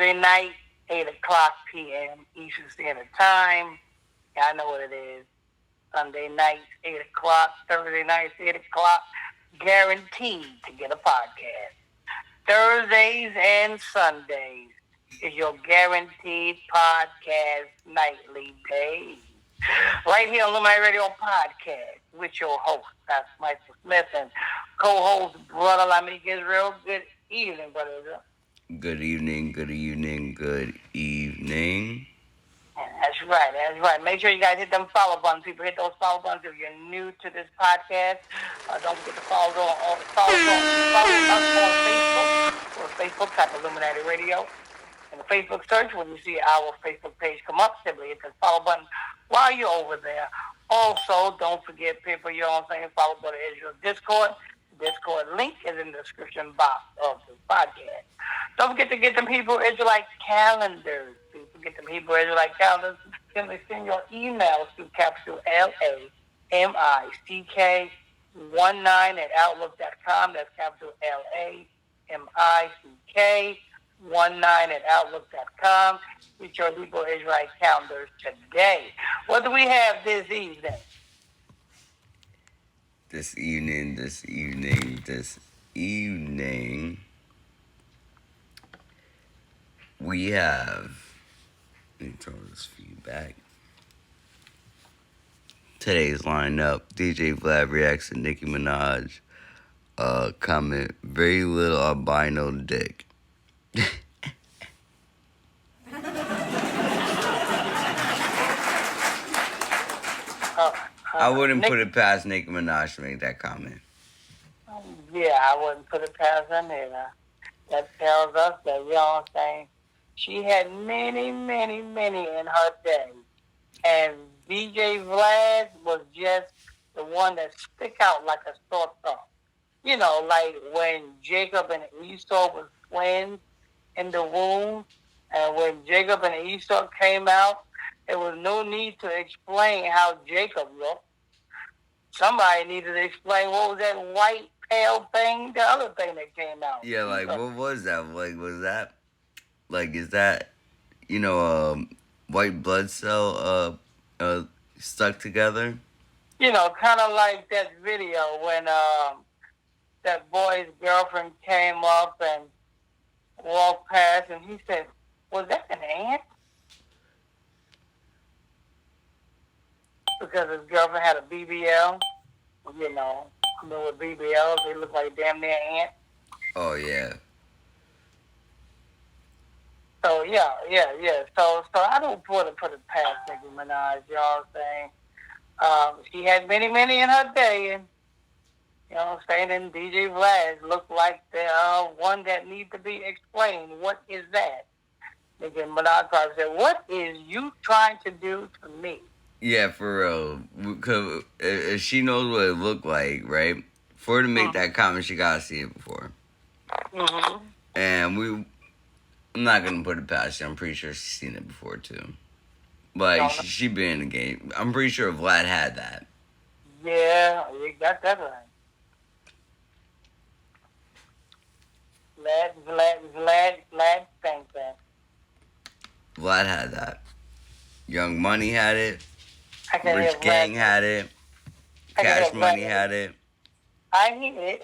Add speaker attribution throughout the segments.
Speaker 1: Thursday night, 8 o'clock p.m. Eastern Standard Time. Y'all know what it is. Sunday nights, 8 o'clock. Thursday nights, 8 o'clock. Guaranteed to get a podcast. Thursdays and Sundays is your guaranteed podcast nightly day. Right here on Luminary Radio Podcast with your host, Pastor Michael Smith, and co-host Brotha Lamick Israel. Good evening, Brother Israel.
Speaker 2: Good evening, good evening, good evening.
Speaker 1: That's right. Make sure you guys hit them follow buttons. People, hit those follow buttons if you're new to this podcast. Don't forget to follow us on Facebook. Or Facebook, type Illuminati Radio. In the Facebook search, when you see our Facebook page come up, simply hit the follow button while you're over there. Also, don't forget, people, you know what I'm saying, follow Brother Israel Discord. Discord link is in the description box of the podcast. Don't forget to get them Hebrew Israelite calendars. Get them Hebrew Israelite calendars. Simply send your emails to capital LAMICK19 at outlook.com. That's capital LAMICK19 at outlook.com. Get your Hebrew Israelite calendars today. What do we have this evening?
Speaker 2: This evening, we have, let me throw this feedback. Today's lineup, DJ Vlad reacts to Nicki Minaj, comment, very little albino dick. I wouldn't put it past Nicki Minaj to make that comment.
Speaker 1: Yeah, I wouldn't put it past her either. That tells us that, you know what I'm saying, she had many in her day. And DJ Vlad was just the one that stick out like a sore thumb. You know, like when Jacob and Esau was twins in the womb, and when Jacob and Esau came out, there was no need to explain how Jacob looked. Somebody needed to explain what was that white, pale thing, the other thing that came out.
Speaker 2: Yeah, like, what was that? Like, was that, like, is that, white blood cell, stuck together?
Speaker 1: You know, kind of like that video when, that boy's girlfriend came up and walked past, and he said, "Was that an ant?" Because his girlfriend had a BBL. You know, with BBLs, they look like damn near ants.
Speaker 2: Oh, yeah.
Speaker 1: So, yeah. So I don't put it past Nicki Minaj, you know what I'm saying? She had many in her day, and, you know what I'm saying, and DJ Vlad looked like the one that needs to be explained. What is that? Nicki Minaj probably said, "What is you trying to do to me?"
Speaker 2: Yeah, for real. Because if she knows what it looked like, right? For her to make that comment, she gotta see it before.
Speaker 1: Mm-hmm.
Speaker 2: And I'm not gonna put it past you. I'm pretty sure she's seen it before too. Like, she been in the game. I'm pretty sure Vlad had that.
Speaker 1: Yeah, you got that right. Vlad thinks that.
Speaker 2: Vlad had that. Young Money had it.
Speaker 1: Rich
Speaker 2: Gang had it. Cash Money had it.
Speaker 1: I need it.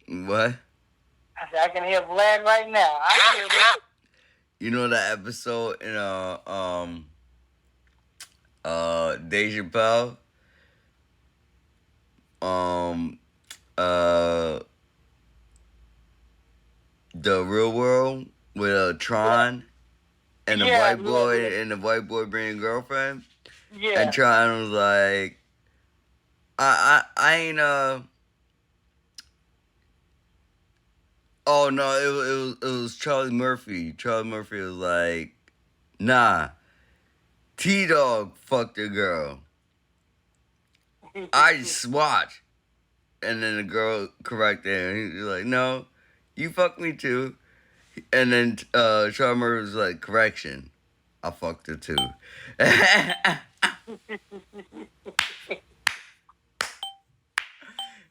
Speaker 2: What?
Speaker 1: I said, I can hear Vlad right now. I hear it.
Speaker 2: You know that episode in Dave Chappelle? The Real World with Tron and the white boy and the white boy bringing girlfriend.
Speaker 1: Yeah.
Speaker 2: And Tron was like, I ain't Oh no, it was Charlie Murphy. Charlie Murphy was like, nah, T-Dog fucked a girl. I just watched. And then the girl corrected him. He was like, no, you fucked me too. And then Charlie Murphy was like, correction, I fucked her too.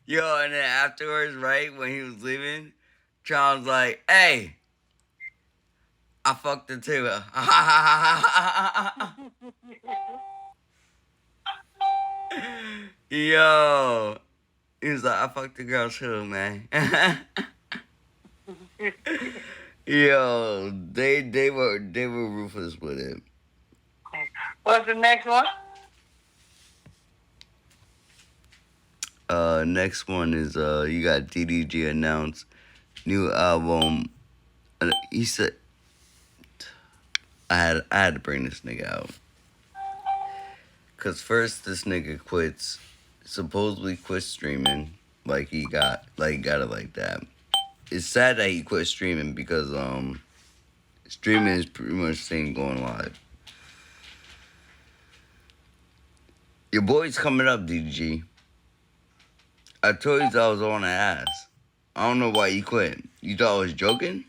Speaker 2: Yo, and then afterwards, right, when he was leaving, Charles like, hey, I fucked her too. Yo. He was like, I fucked the girl too, man. Yo, they were ruthless with it.
Speaker 1: What's the next one?
Speaker 2: Next one is you got DDG announced new album. He said, I had to bring this nigga out. Cause first this nigga supposedly quit streaming, like he got it like that. It's sad that he quit streaming because streaming is pretty much same going live. Your boy's coming up, DDG. I told you that I was on the ass. I don't know why you quit. You thought I was joking?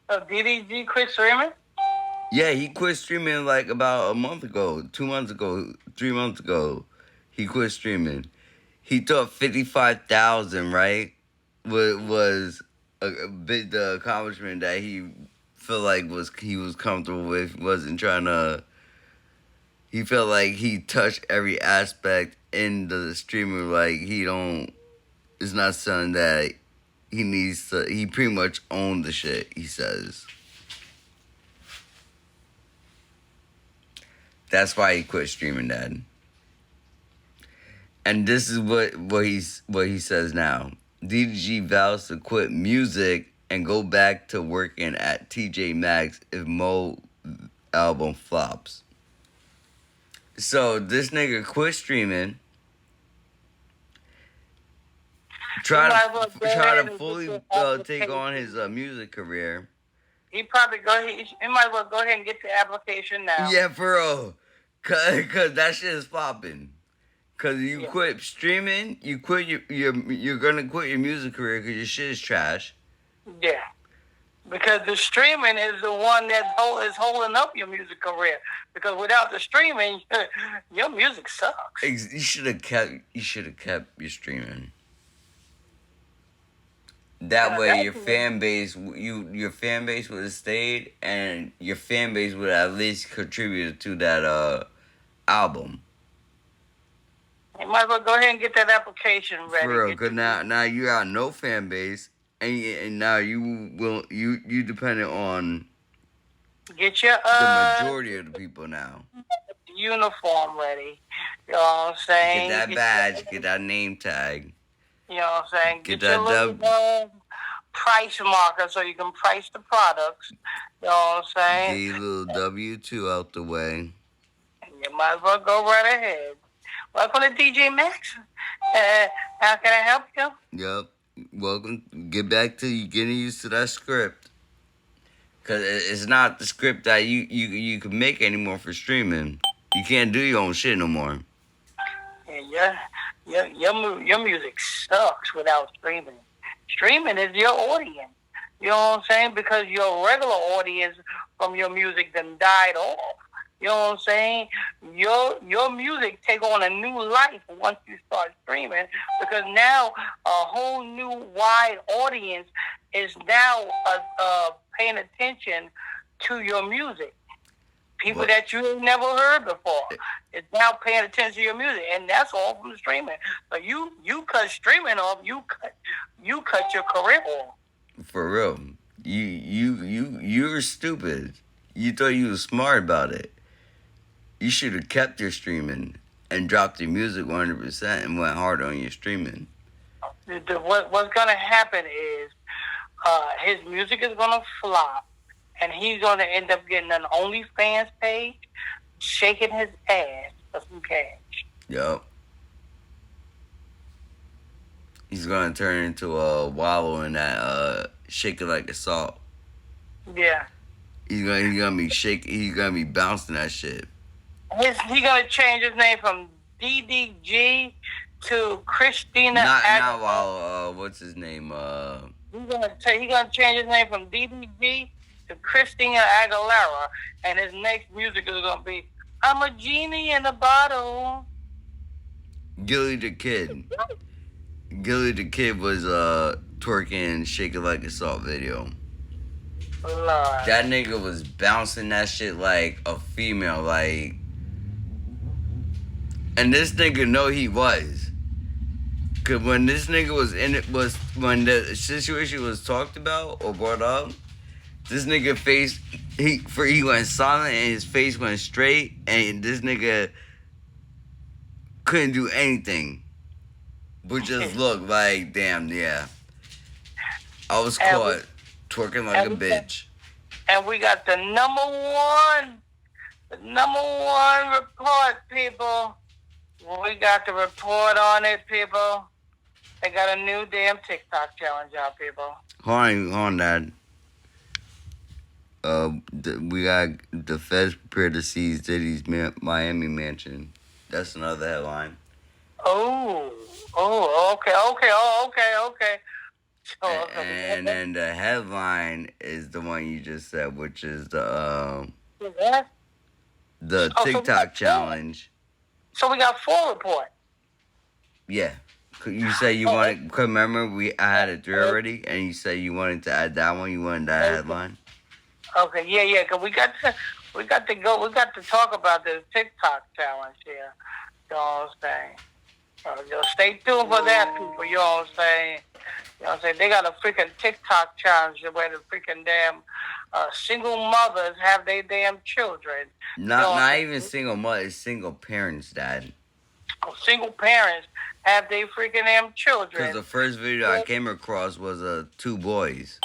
Speaker 1: DDG quit streaming?
Speaker 2: Yeah, he quit streaming like about a month ago, 2 months ago, 3 months ago. He quit streaming. He thought 55,000, right, was a big the accomplishment that he felt like he was comfortable with. Wasn't trying to. He felt like he touched every aspect in the streamer. Like it's not something that he needs to. He pretty much owned the shit. He says. That's why he quit streaming, Dad. And this is what he says now. DDG vows to quit music and go back to working at TJ Maxx if Mo album flops. So this nigga quit streaming. Try to fully take on his music career.
Speaker 1: He might as well go ahead and get the application now.
Speaker 2: Yeah, for real. Cause that shit is flopping. Cause you quit streaming, you're gonna quit your music career because your shit is trash.
Speaker 1: Yeah, because the streaming is the one that is holding up your music career. Because without the streaming, your music sucks.
Speaker 2: You should have kept your streaming. That way, your fan base would have stayed, and your fan base would have at least contributed to that album.
Speaker 1: You might as well go ahead and get that application ready.
Speaker 2: For real, cause now you got no fan base, and now you dependent on
Speaker 1: get your
Speaker 2: the majority of the people now.
Speaker 1: Uniform ready. You know what I'm saying?
Speaker 2: Get that badge, get that name tag.
Speaker 1: You know what I'm saying?
Speaker 2: Get
Speaker 1: your little price marker so you can price the products. You know what I'm saying?
Speaker 2: Get your little W-2 out the way.
Speaker 1: You might as well go right ahead. Welcome to DJ Maxx. How can I help you?
Speaker 2: Yep. Welcome. Get back to getting used to that script. Because it's not the script that you can make anymore for streaming. You can't do your own shit no more.
Speaker 1: Yeah, your music sucks without streaming. Streaming is your audience. You know what I'm saying? Because your regular audience from your music then died off. You know what I'm saying? Your music take on a new life once you start streaming, because now a whole new wide audience is now paying attention to your music. People that you never heard before is now paying attention to your music, and that's all from streaming. So you cut streaming off, you cut your career off.
Speaker 2: For real, you're stupid. You thought you was smart about it. You should have kept your streaming and dropped your music 100% and went hard on your streaming.
Speaker 1: What's gonna happen is his music is gonna flop, and he's gonna end up getting an OnlyFans page, shaking his ass for some cash.
Speaker 2: Yup. He's gonna turn into a wallow in that shake it like a salt.
Speaker 1: Yeah.
Speaker 2: He's gonna be shaking. He's gonna be bouncing that shit.
Speaker 1: He's gonna change his name from DDG to Christina.
Speaker 2: Not wallow. What's his name?
Speaker 1: He's gonna change his name from DDG to Christina Aguilera, and his next music is gonna be "I'm a Genie in a Bottle."
Speaker 2: Gilly the Kid. Gilly the Kid was twerking Shake It Like a Salt video.
Speaker 1: Lord.
Speaker 2: That nigga was bouncing that shit like a female, like, and this nigga know he was. Cause when this nigga was in it, was when the situation was talked about or brought up, this nigga face he went silent and his face went straight, and this nigga couldn't do anything but just look like, damn, yeah, I was caught twerking like a bitch.
Speaker 1: And we got the number one report, people. We got the report on it, people. They got a new damn TikTok challenge out, people.
Speaker 2: Hold on, Dad. We got the feds prepared to seize Diddy's Miami mansion. That's another headline.
Speaker 1: Okay.
Speaker 2: And then the headline is the one you just said, which is the TikTok challenge.
Speaker 1: So we got 4 reports.
Speaker 2: Yeah. You said you wanted. Cause remember I had it 3 already, and you said you wanted to add that one. You wanted that headline.
Speaker 1: Okay, yeah. Cause we got to talk about this TikTok challenge here. You know what I'm saying? Just stay tuned for that, people. You know what I'm saying? You know what I'm saying? They got a freaking TikTok challenge where the freaking damn single mothers have their damn children.
Speaker 2: Not even single mothers, single parents, Dad.
Speaker 1: Single parents have their freaking damn children.
Speaker 2: Because the first video I came across was 2 boys.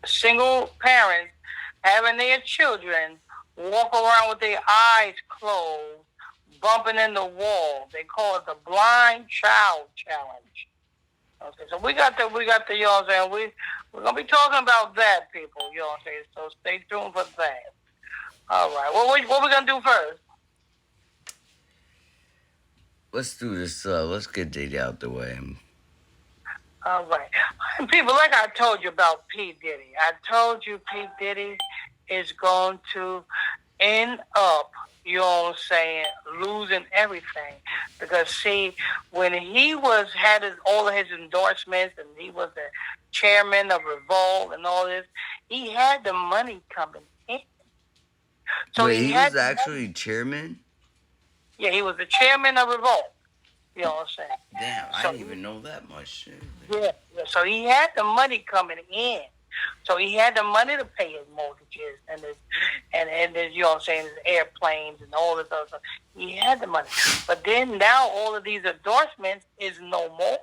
Speaker 1: Single parents having their children walk around with their eyes closed, bumping in the wall. They call it the Blind Child Challenge. Okay, so we got the, you know what I'm saying? We're gonna be talking about that, people. You know what I'm saying? So stay tuned for that. All right. What we gonna do first?
Speaker 2: Let's do this. Let's get Diddy out the way.
Speaker 1: All right. People, like I told you about P. Diddy. I told you P. Diddy is going to end up, you know what I'm saying, losing everything. Because, see, when he had all of his endorsements and he was the chairman of Revolt and all this, he had the money coming in. So
Speaker 2: wait, he was actually chairman?
Speaker 1: Yeah, he was the chairman of Revolt. You know what I'm saying?
Speaker 2: Damn, I didn't even know that much.
Speaker 1: Yeah, so he had the money coming in. So he had the money to pay his mortgages and his, you know what I'm saying, his airplanes and all this other stuff. He had the money. But then now all of these endorsements is no more.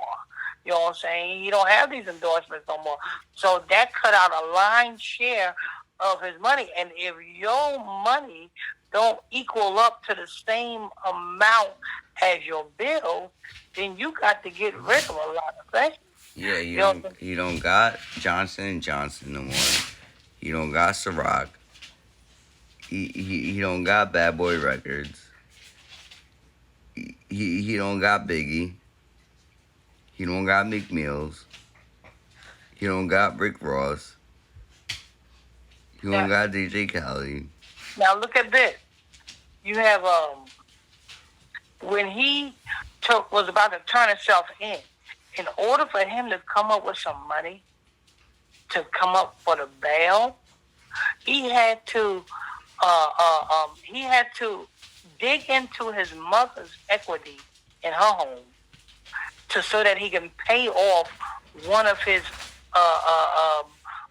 Speaker 1: You know what I'm saying? He don't have these endorsements no more. So that cut out a lion's share of his money. And if your money don't equal up to the same amount as your bill, then you got to get rid of a lot of things.
Speaker 2: Yeah, you don't got Johnson & Johnson no more. You don't got Ciroc. He don't got Bad Boy Records. He don't got Biggie. He don't got Meek Mills. He don't got Rick Ross. He don't got DJ Khaled.
Speaker 1: Now look at this. You have when he was about to turn himself in order for him to come up with some money to come up for the bail, he had to dig into his mother's equity in her home so that he can pay off one of his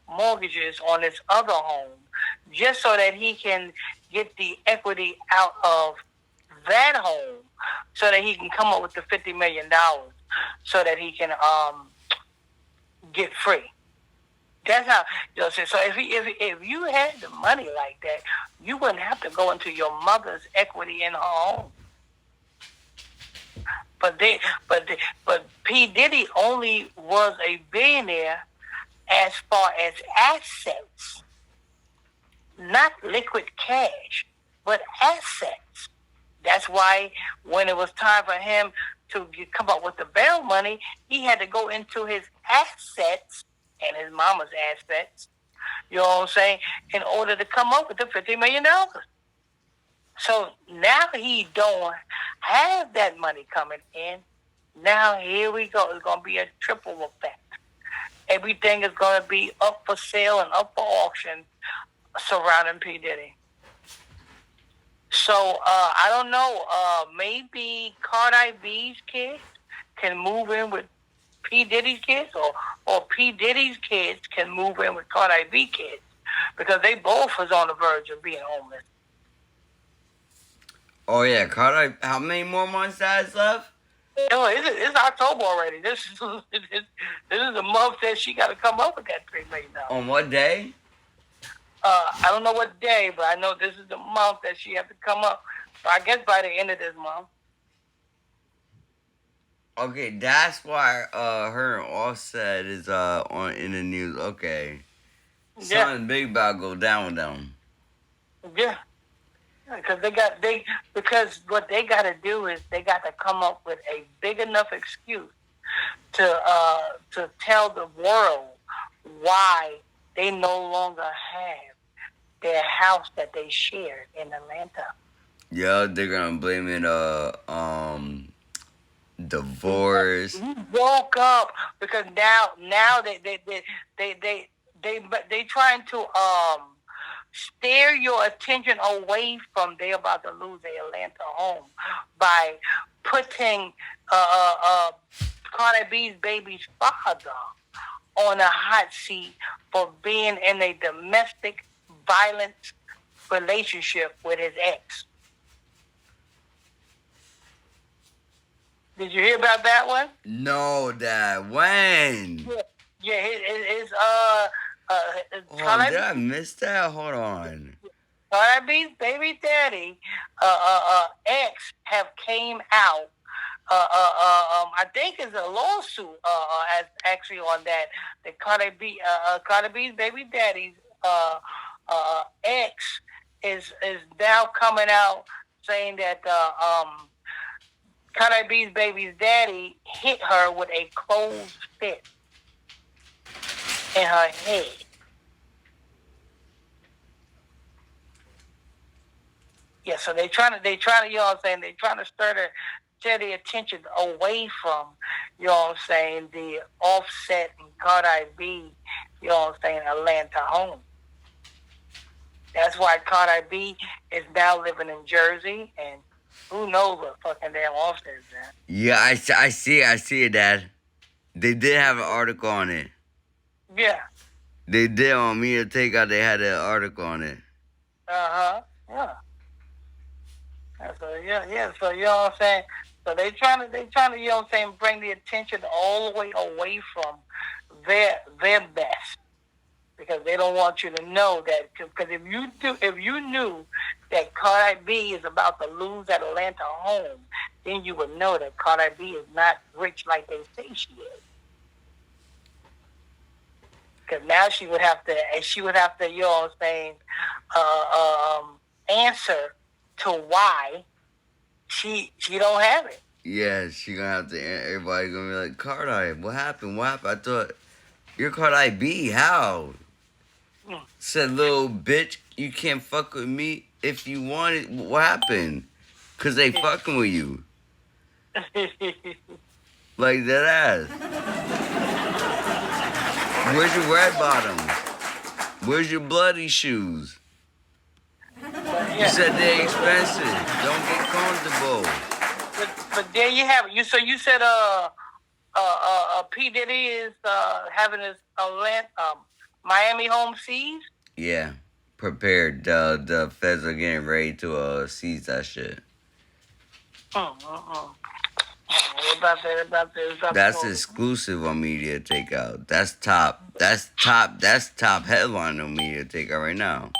Speaker 1: mortgages on his other home, just so that he can get the equity out of that home, so that he can come up with the $50 million, so that he can get free. That's how, you know. So if you had the money like that, you wouldn't have to go into your mother's equity in her home. But P. Diddy only was a billionaire as far as assets, not liquid cash, but assets. That's why when it was time for him to come up with the bail money, he had to go into his assets and his mama's assets, you know what I'm saying, in order to come up with the $50 million. So now he don't have that money coming in. Now here we go. It's gonna be a triple effect. Everything is gonna be up for sale and up for auction surrounding P. Diddy. So I don't know. Maybe Cardi B's kids can move in with P. Diddy's kids, or P. Diddy's kids can move in with Cardi B kids, because they both was on the verge of being homeless.
Speaker 2: Oh yeah, Carter. How many more months has left?
Speaker 1: It's October already. This is the month that she got to come up with that $3 million.
Speaker 2: On what day?
Speaker 1: I don't know what day, but I know this is the month that she has to come up. So I guess by the end of this month.
Speaker 2: Okay, that's why her and Offset is on in the news. Okay, something big about to go down with them.
Speaker 1: Yeah. Because what they got to do is they got to come up with a big enough excuse to tell the world why they no longer have their house that they shared in Atlanta.
Speaker 2: Yeah, they're gonna blame it divorce.
Speaker 1: You woke up because now they trying to steer your attention away from they about to lose their Atlanta home by putting Cardi B's baby's father on a hot seat for being in a domestic violence relationship with his ex. Did you hear about that one?
Speaker 2: No, Dad. When?
Speaker 1: Yeah, his
Speaker 2: Oh, did I miss that? Hold on.
Speaker 1: Cardi B's baby daddy, ex have came out. I think it's a lawsuit. As actually on that, the Cardi B's baby daddy's ex is now coming out saying that Cardi B's baby's daddy hit her with a closed fist in her head. Yeah, so they trying to, you know what I'm saying, they trying to steer the attention away from, you know what I'm saying, the Offset and Cardi B, you know what I'm saying, Atlanta home. That's why Cardi B is now living in Jersey, and who knows what fucking damn Offset is at.
Speaker 2: Yeah, I see it, Dad. They did have an article on it.
Speaker 1: Yeah.
Speaker 2: They did on Me to Take Out. They had an article on it.
Speaker 1: Yeah. So so you know what I'm saying. So they trying to, you know what I'm saying, bring the attention all the way away from their best, because they don't want you to know that. Because if you knew that Cardi B is about to lose that Atlanta home, then you would know that Cardi B is not rich like they say she is. Because now she would have to, you know what I'm saying, answer to why she don't have it.
Speaker 2: Yeah, she gonna have to. Everybody gonna be like, Cardi, what happened? I thought you're Cardi B. How? Said, little bitch, you can't fuck with me if you want it. What happened? Cause they fucking with you. Like that ass. Where's your red bottoms? Where's your bloody shoes? You said they're expensive. Don't get comfortable.
Speaker 1: But there you have it. You said P. Diddy is having his Miami home seized?
Speaker 2: Yeah. Prepared. The feds are getting ready to seize that shit. That's exclusive on Media Takeout. That's top headline on Media Takeout right now.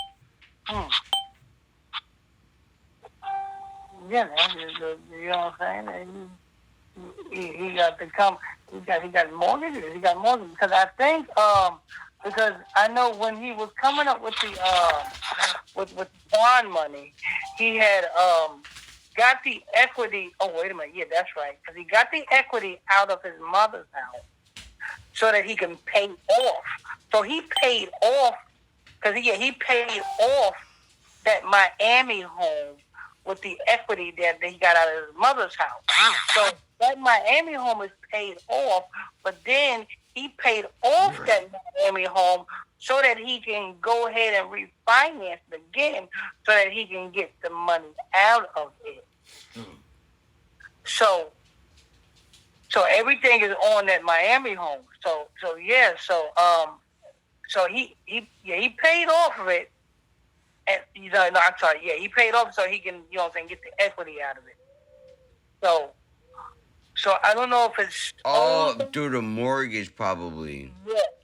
Speaker 1: Yeah, you know what I'm saying? He got to come. He got mortgages. Because I think because I know when he was coming up with the with bond money, he had got the equity. Oh, wait a minute. Yeah, that's right. Because he got the equity out of his mother's house so that he can pay off. So he paid off, because he paid off that Miami home with the equity that he got out of his mother's house. that Miami home is paid off, but then he paid off that Miami home so that he can go ahead and refinance it again so that he can get the money out of it. So everything is on that Miami home. So he paid off of it. And, I'm sorry. Yeah, he paid off so he can, get the equity out of it. So I don't know if it's
Speaker 2: through the mortgage probably.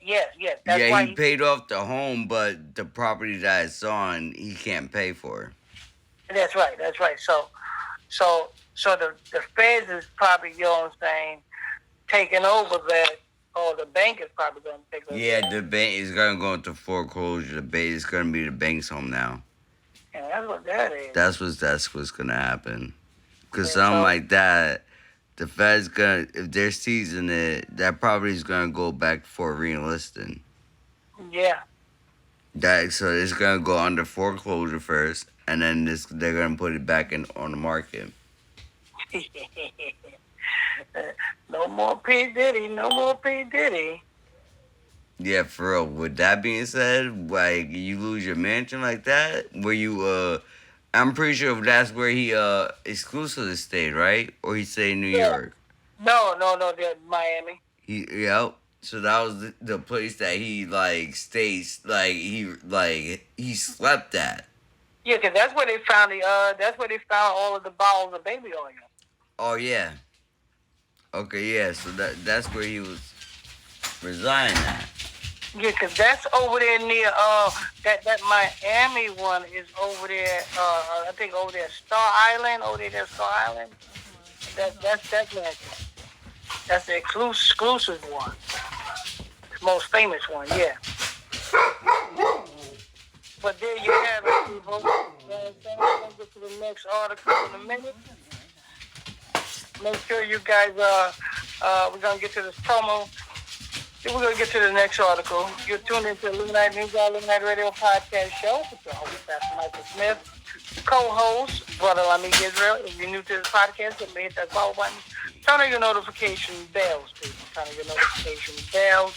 Speaker 1: Yeah. That's
Speaker 2: why he paid off the home, but the property that it's on, he can't pay for.
Speaker 1: That's right. So the feds is probably, taking over that, or the bank is probably going to take over.
Speaker 2: Yeah, the bank is going to go into foreclosure. The bank is going to be the bank's home now.
Speaker 1: And that's what that is.
Speaker 2: That's what's going to happen. Because something like that, the Fed's going to, if they're seizing it, that property is going to go back for re-enlisting.
Speaker 1: Yeah.
Speaker 2: So it's going to go under foreclosure first, and then they're going to put it back on the market.
Speaker 1: No more P. Diddy.
Speaker 2: Yeah, for real. With that being said, like, you lose your mansion like that, where you, I'm pretty sure that's where he, exclusively stayed, right? Or he stayed in New York?
Speaker 1: No, they're Miami.
Speaker 2: Yep. So that was the place that he, like, stays, like, he slept at.
Speaker 1: Yeah, because that's where they found all of the bottles of baby oil.
Speaker 2: Oh, yeah. Okay, yeah, so that's where he was residing at.
Speaker 1: Yeah, because that's over there near, that Miami one is over there, I think over there, Star Island. That's that mansion. That's the exclusive one. The most famous one, yeah. But there you have it, people. We're going to get to the next article in a minute. Make sure you guys, we're going to get to this promo. Then we're going to get to the next article. You're tuned into the Illuminati News Illuminati Radio Podcast Show with your host, Pastor Michael Smith, co-host, Brotha Lamick Israel. If you're new to this podcast, you may hit that follow button. Turn on your notification bells, people. Turn on your notification bells.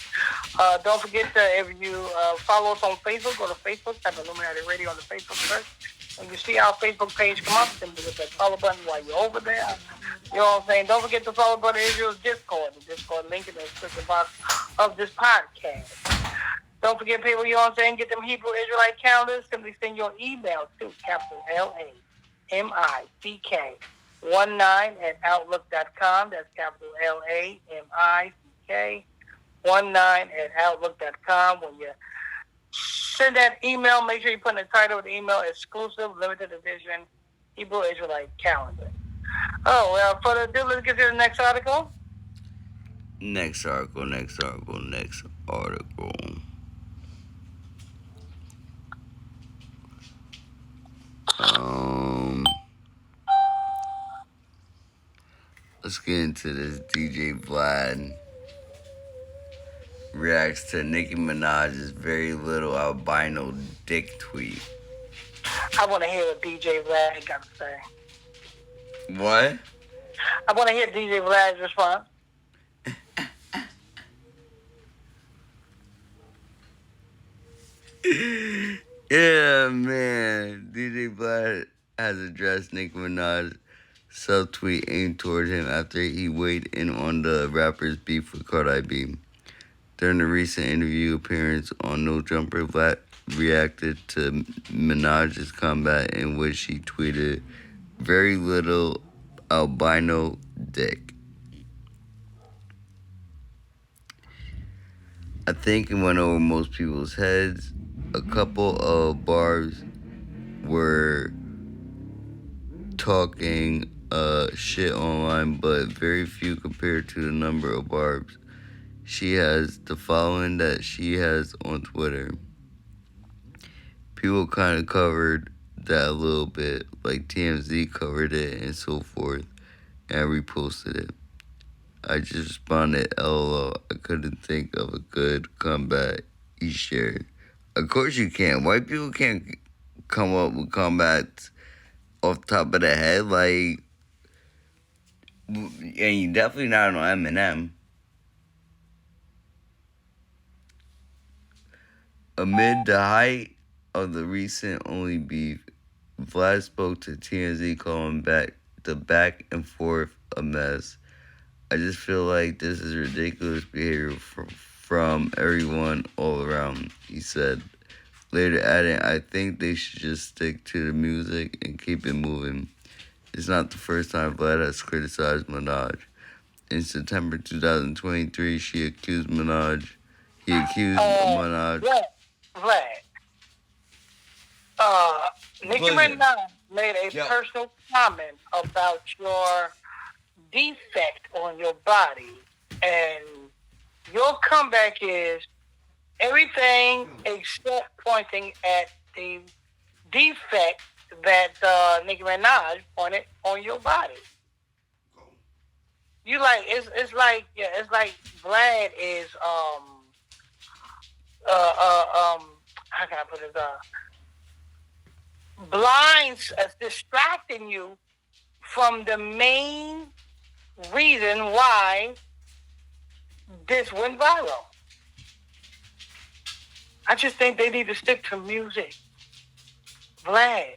Speaker 1: Don't forget that if you follow us on Facebook, go to Facebook, type Illuminati Radio on the Facebook search. When you see our Facebook page come up, then hit that follow button while you're over there. You know what I'm saying? Don't forget to follow Brother Israel's Discord. The Discord link in the description box of this podcast. Don't forget, people, you know what I'm saying? Get them Hebrew Israelite calendars. Simply send your email to capital LAMICK 19 at outlook.com. That's capital LAMICK 19 at outlook.com. When you send that email, make sure you put in the title of the email, exclusive, limited edition, Hebrew Israelite calendar. Oh, without further ado, let's get to the next article.
Speaker 2: Next article. Let's get into this. DJ Vlad reacts to Nicki Minaj's very little albino dick tweet.
Speaker 1: I want to hear what DJ Vlad got to say.
Speaker 2: What?
Speaker 1: I want to hear DJ Vlad's response.
Speaker 2: Yeah, man. DJ Vlad has addressed Nicki Minaj's subtweet aimed toward him after he weighed in on the rapper's beef with Cardi B. During a recent interview appearance on No Jumper, Vlad reacted to Minaj's comeback in which she tweeted, "Very little albino dick." I think it went over most people's heads. A couple of bars were talking shit online, but very few compared to the number of barbs she has, the following that she has on Twitter. People kind of covered that a little bit, like TMZ covered it and so forth, and reposted it. I just responded, LOL, I couldn't think of a good comeback he shared. Of course you can't. White people can't come up with comebacks off the top of the head. Like, And you definitely not on Eminem. Amid the height of the recent only beef, Vlad spoke to TMZ calling the back and forth a mess. I just feel like this is ridiculous behavior from everyone all around, he said. Later adding, I think they should just stick to the music and keep it moving. It's not the first time Vlad has criticized Minaj. In September 2023, he accused Minaj.
Speaker 1: Vlad, Nicki Minaj made a personal comment about your defect on your body, and your comeback is everything except pointing at the defect that Nicki Minaj pointed on your body. You like it's like Vlad is how can I put it blinds distracting you from the main reason why this went viral. I just think they need to stick to music. Vlad,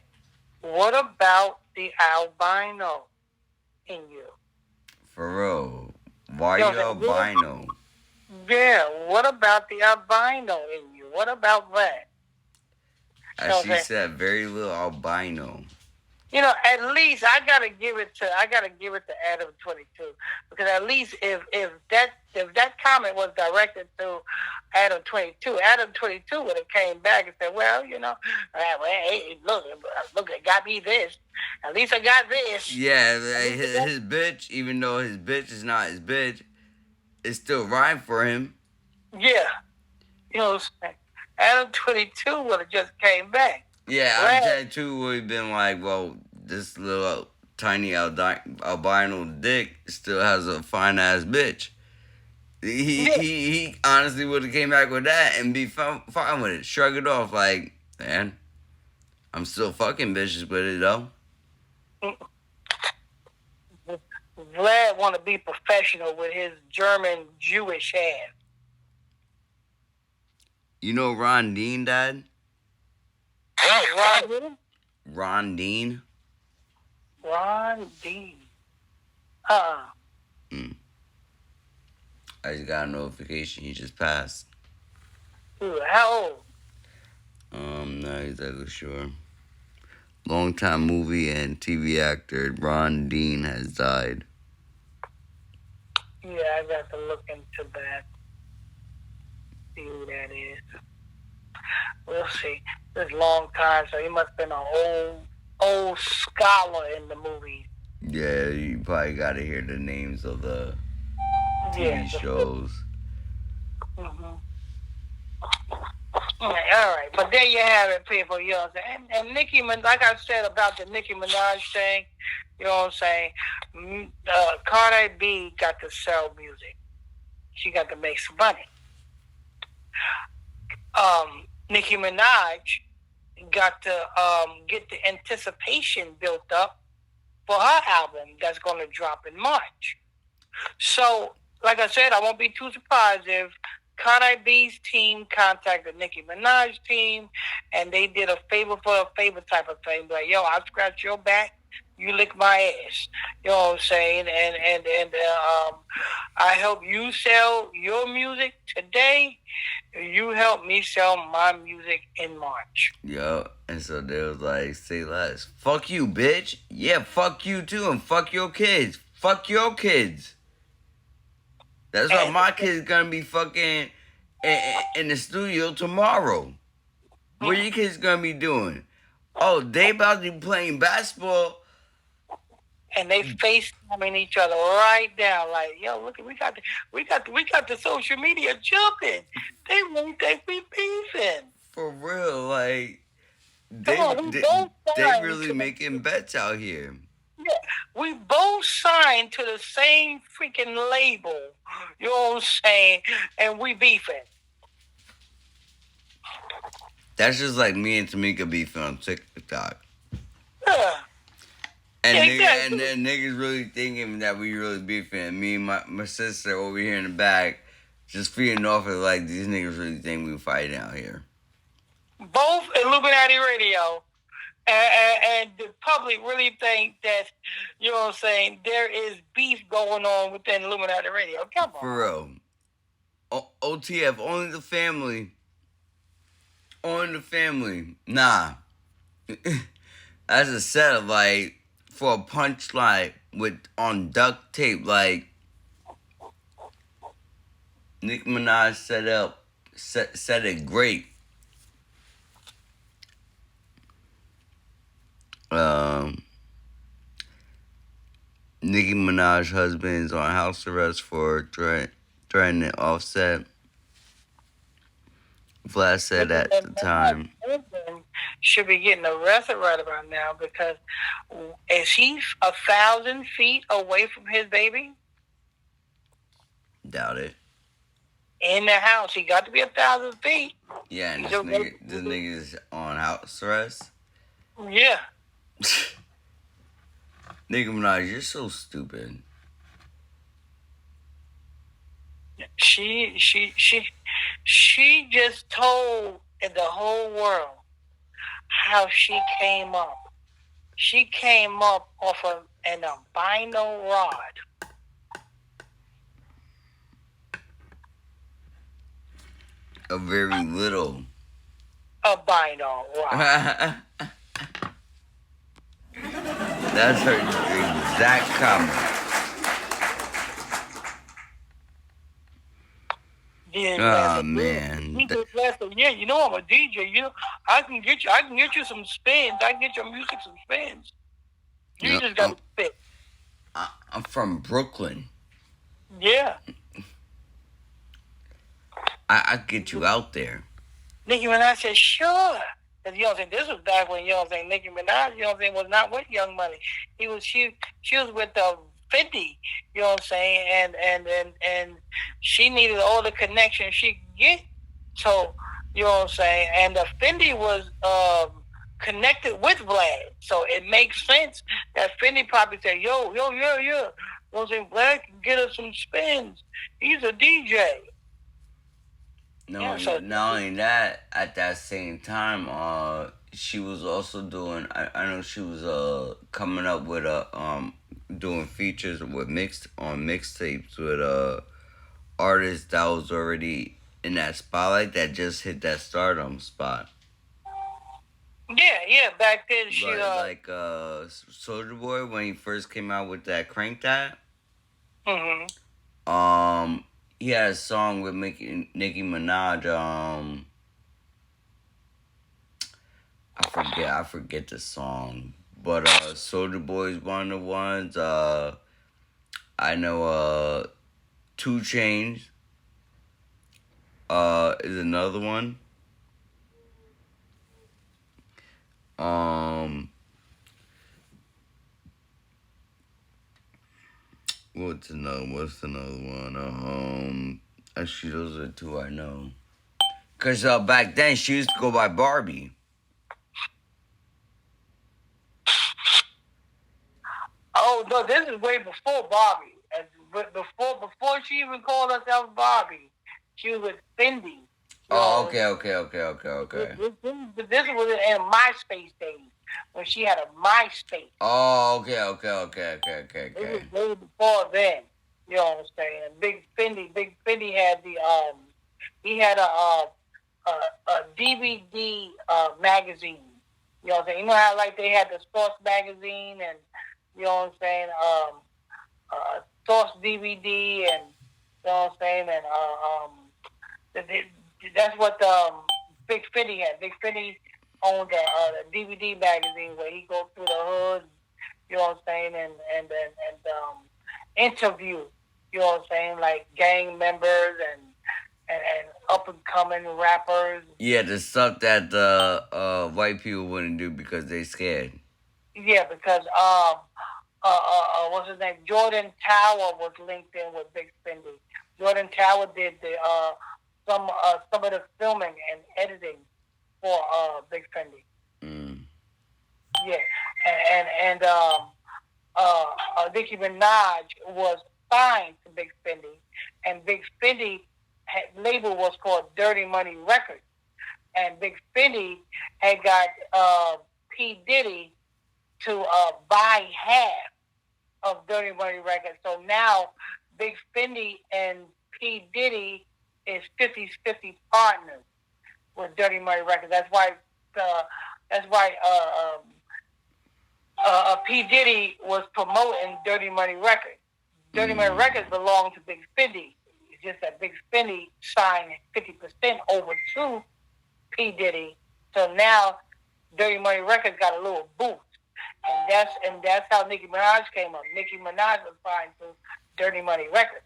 Speaker 1: what about the albino in you?
Speaker 2: For real. Why you albino?
Speaker 1: Yeah, what about the albino in you? What about that?
Speaker 2: As she said, very little albino.
Speaker 1: You know, at least I gotta give it to Adam 22, because at least if that comment was directed to Adam 22, Adam 22 would have came back and said, well, you know, hey, look, it got me this. At least I got this.
Speaker 2: Yeah, his bitch, even though his bitch is not his bitch, it still rhyme for him.
Speaker 1: Yeah, you know what I'm saying? Adam 22 would have just came back.
Speaker 2: Yeah, Adam 22 would have been like, well, this little tiny albino dick still has a fine ass bitch. He honestly would have came back with that and be fine with it. Shrug it off like, man, I'm still fucking bitches with it though.
Speaker 1: Vlad want to be professional with his German Jewish ass.
Speaker 2: You know Ron Dean, Dad? Ron Dean.
Speaker 1: Ron Dean.
Speaker 2: I just got a notification he just passed.
Speaker 1: Dude, how old?
Speaker 2: Not exactly sure. Longtime movie and TV actor Ron Dean has died.
Speaker 1: Yeah, I got to look into that. See who that is. We'll see. It's a long time, so he must have been an old scholar in the movie.
Speaker 2: Yeah, you probably got to hear the names of the TV shows.
Speaker 1: Mm-hmm. All right, but there you have it, people. You know what I'm saying? And Nicki, like I said about the Nicki Minaj thing, you know what I'm saying? Cardi B got to sell music. She got to make some money. Nicki Minaj got to get the anticipation built up for her album that's going to drop in March. So, like I said, I won't be too surprised if Cardi B's team contacted Nicki Minaj's team, and they did a favor for a favor type of thing. Like, yo, I'll scratch your back, you lick my ass. You know what I'm saying? And I help you sell your music today. You help me sell my music in March.
Speaker 2: Yo, and so they was like, say less. Fuck you, bitch. Yeah, fuck you too, and fuck your kids. Fuck your kids. That's why my kids gonna be fucking in the studio tomorrow. What your kids gonna be doing? Oh, they about to be playing basketball.
Speaker 1: And they FaceTiming each other right now, like, yo, look, we got the social media jumping. They really think we beefing.
Speaker 2: For real, like they really making bets out here.
Speaker 1: Yeah, we both signed to the same freaking label. You know what I'm saying? And we beefing.
Speaker 2: That's just like me and Tamika beefing on TikTok.
Speaker 1: Yeah.
Speaker 2: And
Speaker 1: Yeah,
Speaker 2: nigga, and
Speaker 1: exactly.
Speaker 2: then niggas really thinking that we really beefing. Me and my sister over here in the back, just feeding off it like these niggas really think we fighting out here.
Speaker 1: Both Illuminati Radio and the public really think that, you know what I'm saying, there is beef going on within Illuminati Radio. Come on.
Speaker 2: For real. OTF, only the family. Only the family. Nah. That's a setup, like, for a punchline with on duct tape, like Nicki Minaj said it great. Nicki Minaj's husband is on house arrest for threatening Offset. Vlad said at the time.
Speaker 1: Should be getting arrested right about now because is he 1,000 feet away from his baby?
Speaker 2: Doubt it.
Speaker 1: In the house, he got to be 1,000 feet.
Speaker 2: Yeah, and this nigga is on house arrest.
Speaker 1: Yeah.
Speaker 2: Nicki Minaj, you're so stupid.
Speaker 1: She just told the whole world how she came up. She came up off of an albino rod.
Speaker 2: A very little
Speaker 1: albino rod.
Speaker 2: That's her exact comment. Oh man.
Speaker 1: Yeah, you know I'm a DJ. You know I can get you some spins. I can get your music some spins. You just got to spit.
Speaker 2: I'm from Brooklyn.
Speaker 1: Yeah.
Speaker 2: I get you out there.
Speaker 1: Nicki Minaj said, sure. Cause you know what I'm saying, this was back when, you know what I'm saying, Nicki Minaj, you know what I'm saying, was not with Young Money. She was with Fendi, you know what I'm saying, and she needed all the connections she could get. So, you know what I'm saying, and Fendi was connected with Vlad. So it makes sense that Fendi probably said, yo. You know what I'm saying, Vlad can get us some spins. He's a DJ.
Speaker 2: Not only that, at that same time, she was also doing. I know she was coming up with doing features with mixtapes with artists that was already in that spotlight that just hit that stardom spot.
Speaker 1: Yeah. Back then, she
Speaker 2: like Soulja Boy when he first came out with that Crank That.
Speaker 1: Mm-hmm.
Speaker 2: He had a song with Nicki Minaj. I forget the song, but Soulja Boy is one of the ones. I know 2 Chainz is another one. What's another one? Actually, those are 2 I know. Cause back then she used to go by Barbie.
Speaker 1: Oh no, this is way before Barbie. But before she even called herself Barbie, she was with Fendi.
Speaker 2: Oh, okay.
Speaker 1: This was in MySpace days when she had a MySpace.
Speaker 2: Oh, okay.
Speaker 1: This was way before then. You know what I'm saying? Big Fendi had he had a DVD magazine. You know what I'm saying? You know how like they had the Sports magazine and you know what I'm saying? Source DVD and you know what I'm saying? And that's what Big Fendi had. Big Fendi owned a DVD magazine where he goes through the hood, you know what I'm saying, and interview, you know what I'm saying, like gang members and up and coming rappers.
Speaker 2: Yeah, the stuff that the white people wouldn't do because they scared.
Speaker 1: Yeah, because what's his name? Jordan Tower was linked in with Big Fendi. Jordan Tower did some of the filming and editing for Big Fendi.
Speaker 2: Mm.
Speaker 1: Yeah, and Nicki Minaj was signed to Big Spindy, and Big Spindy label was called Dirty Money Records, and Big Spindy had got P Diddy to buy half of Dirty Money Records. So now Big Spindy and P Diddy is 50-50 partners with Dirty Money Records. That's why. That's why. P Diddy was promoting Dirty Money Records. Dirty Money Records belonged to Big Spindy. It's just that Big Spindy signed 50% over to P Diddy. So now Dirty Money Records got a little boost. And that's how Nicki Minaj came up. Nicki Minaj was signed to Dirty Money Records.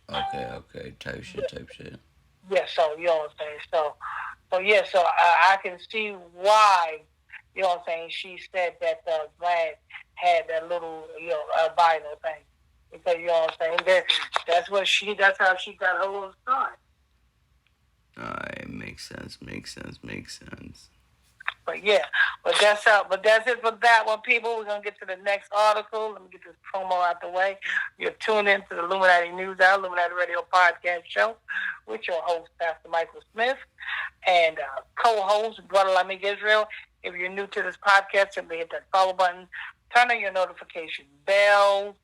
Speaker 2: Okay. Type shit.
Speaker 1: Yeah, so you know what I'm saying. So I can see why, you know what I'm saying, she said that Vlad had that little, albino thing. Because, you know what I'm saying, that's how she got her little start.
Speaker 2: Alright, makes sense.
Speaker 1: But that's it for that one, people. We're gonna get to the next article. Let me get this promo out the way. You're tuned in to the Illuminati News Hour, Illuminati Radio Podcast Show with your host, Pastor Michael Smith, and co-host, Brotha Lamick Israel. If you're new to this podcast, simply hit that follow button, turn on your notification bell.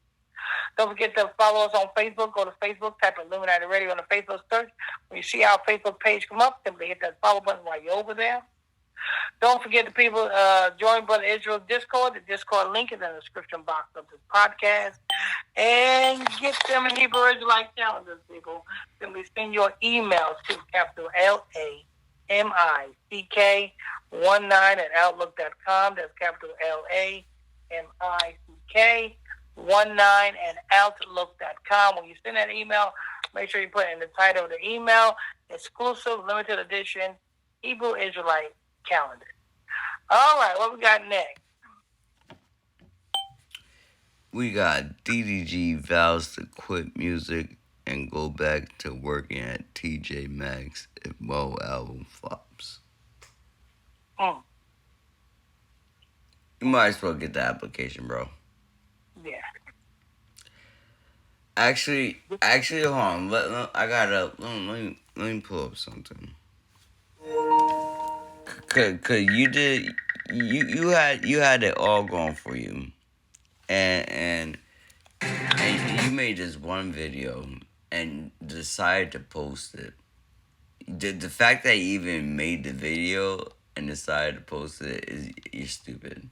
Speaker 1: Don't forget to follow us on Facebook. Go to Facebook, type Illuminati Radio on the Facebook search. When you see our Facebook page come up, simply hit that follow button while you're over there. Don't forget the people join Brotha Israel's Discord. The Discord link is in the description box of this podcast. And get them Hebrew Israelite calendars, people. Simply send your emails to capital LAMICK19 at outlook.com. That's capital LAMICK19 at outlook.com. When you send that email, make sure you put in the title of the email, exclusive, limited edition, Hebrew Israelite calendar. All right, what we got next?
Speaker 2: We got DDG vows to quit music and go back to working at TJ Maxx if Mo album flops. You might as well get the application, bro.
Speaker 1: Yeah.
Speaker 2: Actually, hold on. Let me pull up something. Cause you had it all going for you, and you made this one video and decided to post it. The fact that you even made the video and decided to post it you're stupid.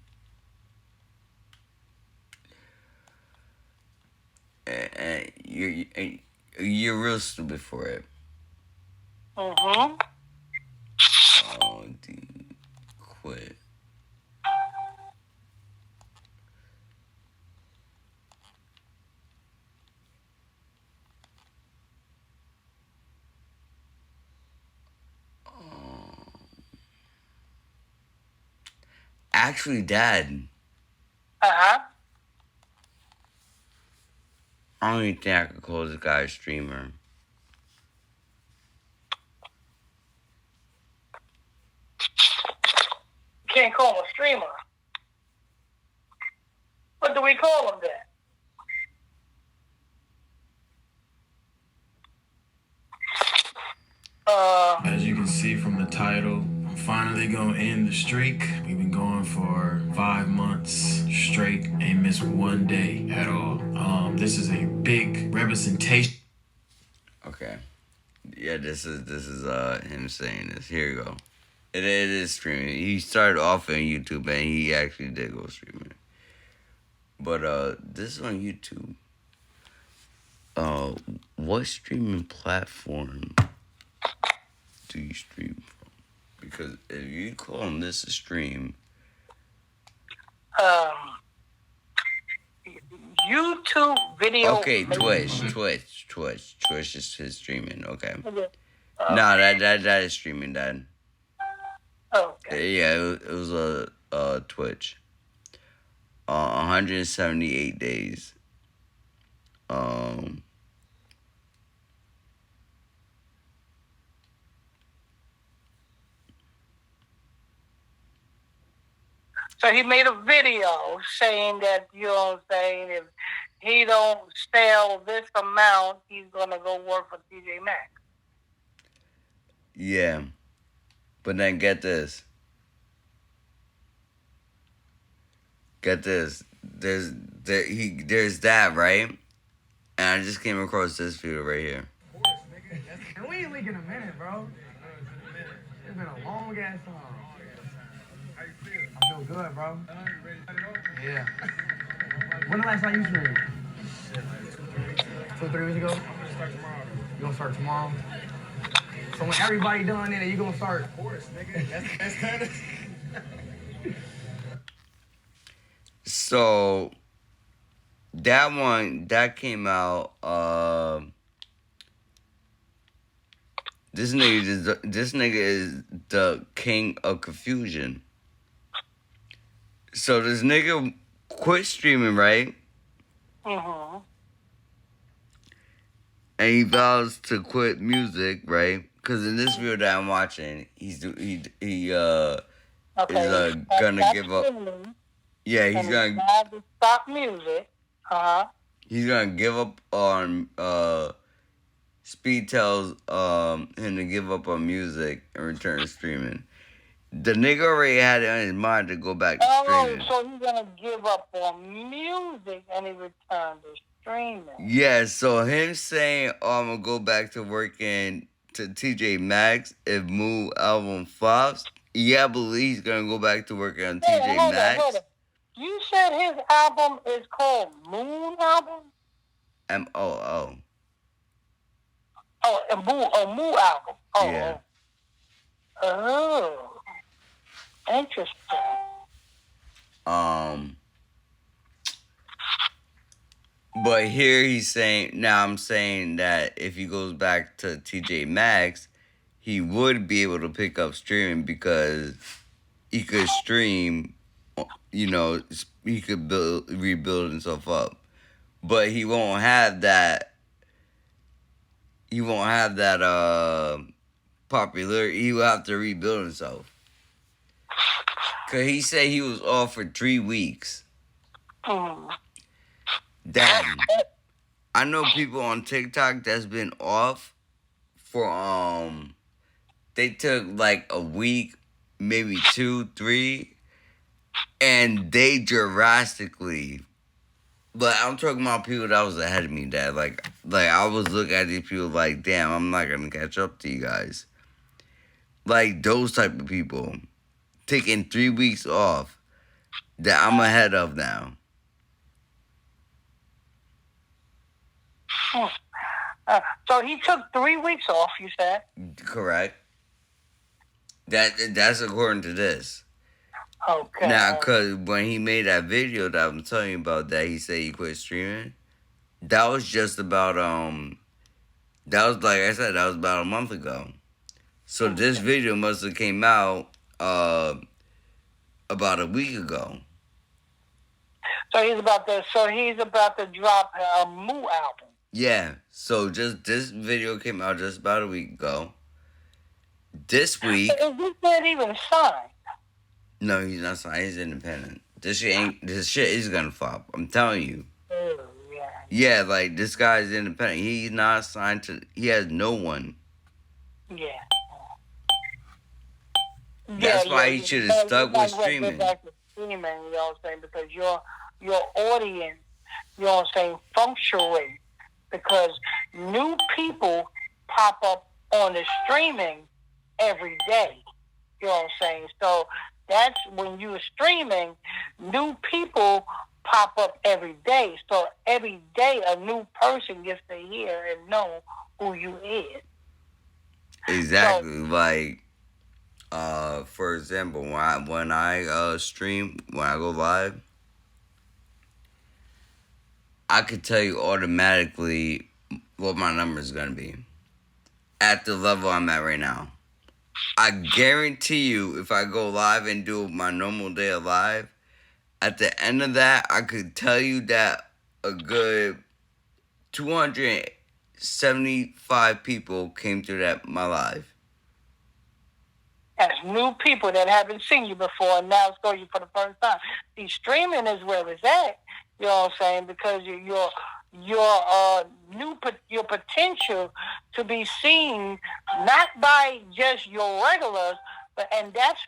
Speaker 2: And you're real stupid for it.
Speaker 1: Mm-hmm.
Speaker 2: Oh, dude, quit. Actually, Dad.
Speaker 1: Uh-huh.
Speaker 2: I don't even think I could call this guy a streamer.
Speaker 1: Can't call him a streamer. What do we call him then?
Speaker 3: As you can see from the title, I'm finally gonna end the streak. We've been going for 5 months straight, ain't missed one day at all. This is a big representation.
Speaker 2: Okay. Yeah, this is him saying this. Here you go. It is streaming. He started off on YouTube and he actually did go streaming. But this is on YouTube. What streaming platform do you stream from? Because if you call this a stream,
Speaker 1: YouTube video.
Speaker 2: Okay, Twitch is his streaming. Okay. No, that is streaming. Dad.
Speaker 1: Okay.
Speaker 2: Yeah, it was a Twitch. 178 days.
Speaker 1: So he made a video saying that, you know what I'm saying, if he don't sell this amount, he's gonna go work for TJ Maxx.
Speaker 2: Yeah. But then get this. Get this. There's that, right? And I just came across this video right here.
Speaker 4: And we ain't leaking a minute, bro. It's been a long ass time. I feel good, bro. Yeah. When the last time you streamed? 2 or 3 weeks ago? You gonna start tomorrow? So when everybody done in it, you gonna start? Of course, nigga. That's kind of.
Speaker 2: So that one that came out. This nigga is the king of confusion. So this nigga quit streaming, right?
Speaker 1: Mm-hmm.
Speaker 2: And he vows to quit music, right? Because in this video that I'm watching, is gonna give up. Yeah, he's gonna
Speaker 1: stop music.
Speaker 2: He's gonna give up on Speed tells him to give up on music and return to streaming. The nigga already had it on his mind to go back to streaming.
Speaker 1: So he's gonna give up on music and he returned to streaming.
Speaker 2: Yeah, so him saying, I'm gonna go back to working to TJ Maxx if Moo album flops. Yeah, I believe he's gonna go back to working on TJ Maxx.
Speaker 1: Hold on. You said his album is called Moon Album?
Speaker 2: M-O-O.
Speaker 1: Oh, a Moo album. Oh.
Speaker 2: Yeah.
Speaker 1: Oh. Interesting.
Speaker 2: But here I'm saying that if he goes back to TJ Maxx, he would be able to pick up streaming because he could stream, you know, he could rebuild himself up. But he won't have that popularity. He will have to rebuild himself. Cause he said he was off for 3 weeks. Damn. I know people on TikTok that's been off for they took like a week, maybe 2, 3, and they drastically. But I'm talking about people that was ahead of me, Dad. Like I was looking at these people like, damn, I'm not gonna catch up to you guys. Like those type of people taking 3 weeks off that I'm ahead of now.
Speaker 1: So he took 3 weeks off, you said?
Speaker 2: Correct. That's according to this.
Speaker 1: Okay.
Speaker 2: Now, because when he made that video that I'm telling you about that he said he quit streaming, that was just about, that was, like I said, that was about a month ago. So this video must have came out about a week ago.
Speaker 1: So he's about to drop a Moo album.
Speaker 2: Yeah. So just this video came out just about a week ago. This week.
Speaker 1: Is this not even signed?
Speaker 2: No, he's not signed. He's independent. This shit is gonna flop. I'm telling you.
Speaker 1: Oh, yeah.
Speaker 2: Yeah, like this guy's independent. He's not signed to. He has no one.
Speaker 1: Yeah.
Speaker 2: That's why he should have stuck with streaming.
Speaker 1: You know what I'm saying? Because your audience, you know what I'm saying, fluctuates because new people pop up on the streaming every day. You know what I'm saying? So that's when you're streaming, new people pop up every day. So every day a new person gets to hear and know who you is.
Speaker 2: Exactly. So, like, for example, when I stream, when I go live, I could tell you automatically what my number is gonna be at the level I'm at right now. I guarantee you, if I go live and do my normal day of live, at the end of that, I could tell you that a good 275 people came through my live.
Speaker 1: as new people that haven't seen you before and now saw you for the first time. See, streaming is where it's at. You know what I'm saying? Because your potential to be seen not by just your regulars, but that's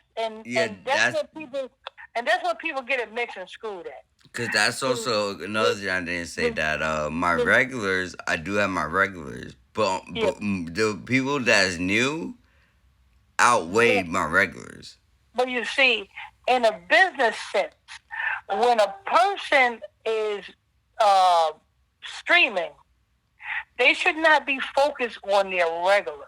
Speaker 1: what people get it mixed and screwed at.
Speaker 2: Because that's also another thing I didn't say, that my regulars, I do have my regulars, but the people that's new outweighed my regulars.
Speaker 1: But you see, in a business sense, when a person is streaming, they should not be focused on their regular.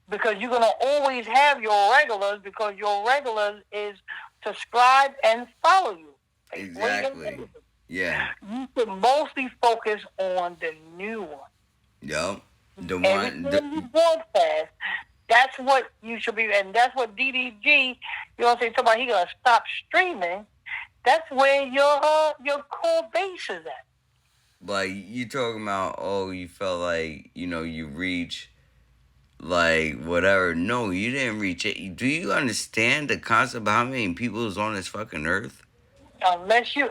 Speaker 1: Because you're going to always have your regulars, because your regulars is subscribe and follow you.
Speaker 2: Exactly. Yeah.
Speaker 1: You should mostly focus on the new one.
Speaker 2: Yep. The
Speaker 1: one. You broadcast, that's what you should be, and that's what DDG. You know what I'm saying? Somebody he gonna stop streaming. That's where your core base is at.
Speaker 2: But you talking about, oh, you felt like you reach. Like, whatever. No, you didn't reach it. Do you understand the concept of how many people is on this fucking earth?
Speaker 1: Unless you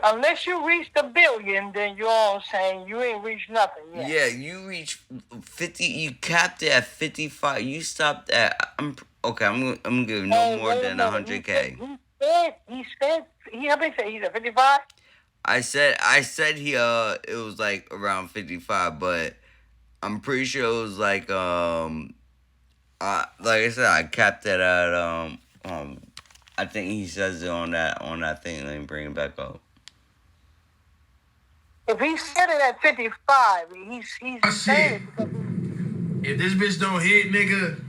Speaker 1: reach the billion, then you know what I'm saying, you ain't reached nothing yet.
Speaker 2: Yeah, you reached 50. You capped it at 55. You stopped at. I'm gonna give no more than 100K.
Speaker 1: He said how many said he's at 55?
Speaker 2: I said he it was like around 55, but I'm pretty sure it was like like I said, I capped it at I think he says it on that thing. Let me bring it back up.
Speaker 1: If he said it at 55, he's saying it.
Speaker 3: If this bitch don't hit, nigga,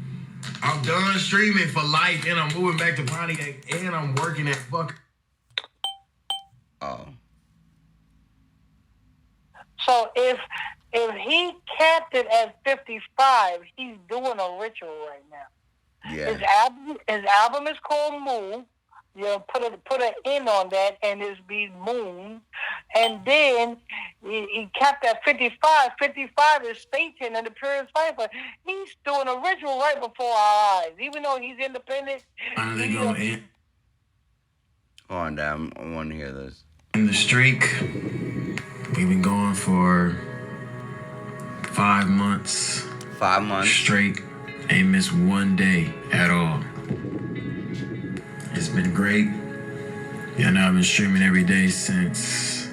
Speaker 3: I'm done streaming for life, and I'm moving back to Pontiac, and I'm working at fuck.
Speaker 2: Oh.
Speaker 1: So if he capped it at 55, he's doing a ritual right now.
Speaker 2: Yeah.
Speaker 1: His album is called Moon. You know, put an N on that, and it's be Moon. And then he capped at 55. 55 is Satan and the Pure Cipher. He's doing a ritual right before our eyes. Even though he's independent.
Speaker 3: Finally going in.
Speaker 2: Hold on, damn. I want to hear this.
Speaker 3: In the streak, we've been going for 5 months.
Speaker 2: 5 months.
Speaker 3: Straight. Ain't missed one day at all. It's been great. Yeah, now I've been streaming every day since,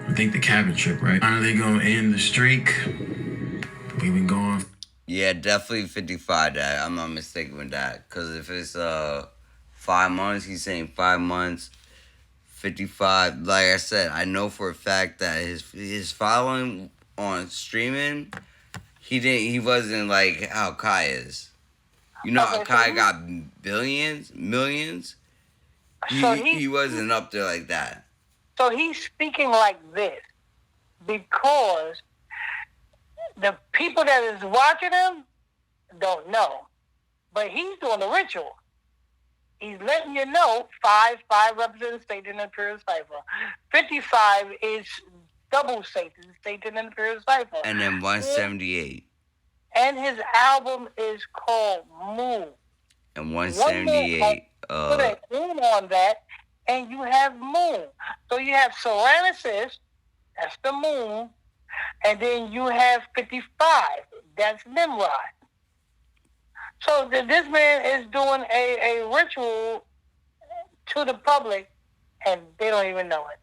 Speaker 3: I think, the cabin trip, right? Finally gonna end the streak. We've been going.
Speaker 2: Yeah, definitely 55, Dad. I'm not mistaken with that. Because if it's 5 months, he's saying 5 months, 55. Like I said, I know for a fact that his following on streaming, he wasn't like how Kai is. You know how Kai got billions, millions? He wasn't up there like that.
Speaker 1: So he's speaking like this because the people that is watching him don't know. But he's doing a ritual. He's letting you know 5 represents Satan and Pure Cipher. 55 is double Satan and Pure Cipher.
Speaker 2: And then 178.
Speaker 1: And his album is called Moon.
Speaker 2: And 178.
Speaker 1: Put an Moon on that, and you have Moon. So you have Serenisis, that's the Moon, and then you have 55, that's Nimrod. So this man is doing a ritual to the public, and they don't even know it.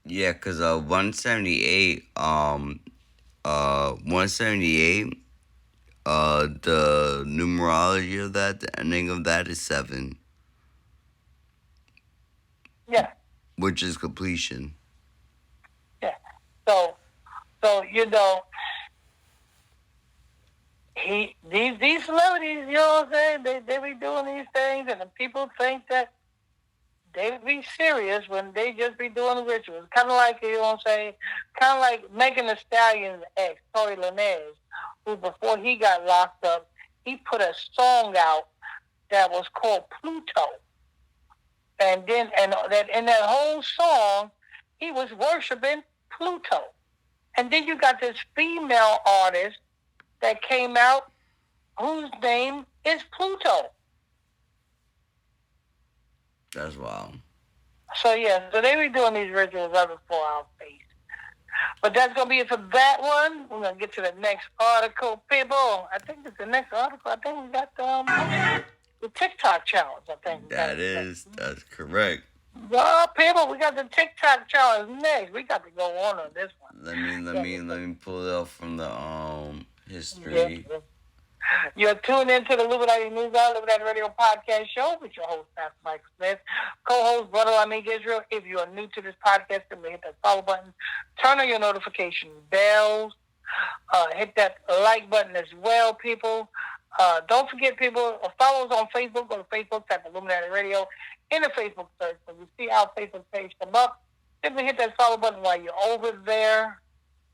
Speaker 2: Yeah, because 178, 178, the numerology of that, the ending of that is 7.
Speaker 1: Yeah.
Speaker 2: Which is completion.
Speaker 1: Yeah. So you know, these celebrities, you know what I'm saying, they be doing these things, and the people think that they be serious when they just be doing rituals. Kind of like, you know what I'm saying, kind of like Megan Thee Stallion's ex, Tory Lanez, who before he got locked up, he put a song out that was called Pluto. And then, and that in that whole song, he was worshiping Pluto. And then you got this female artist that came out whose name is Pluto.
Speaker 2: That's wild.
Speaker 1: So yeah, so they be doing these rituals right before our face. But that's gonna be it for that one. We're gonna get to the next article, people. I think it's the next article. I think we got the TikTok challenge. I think
Speaker 2: That's correct.
Speaker 1: well, people, we got the TikTok challenge next. We got to go on this one.
Speaker 2: Let me pull it up from the history.
Speaker 1: Yeah. You're tuned into the Illuminati News Hour, Illuminati Radio Podcast Show with your host, Pastor Mike Smith, co-host Brotha Lamick Israel. If you are new to this podcast, then hit that follow button, turn on your notification bells, hit that like button as well, people. Don't forget, people, follow us on Facebook. Go to Facebook, type Illuminati Radio in the Facebook search. When you see our Facebook page come up, simply hit that follow button while you're over there.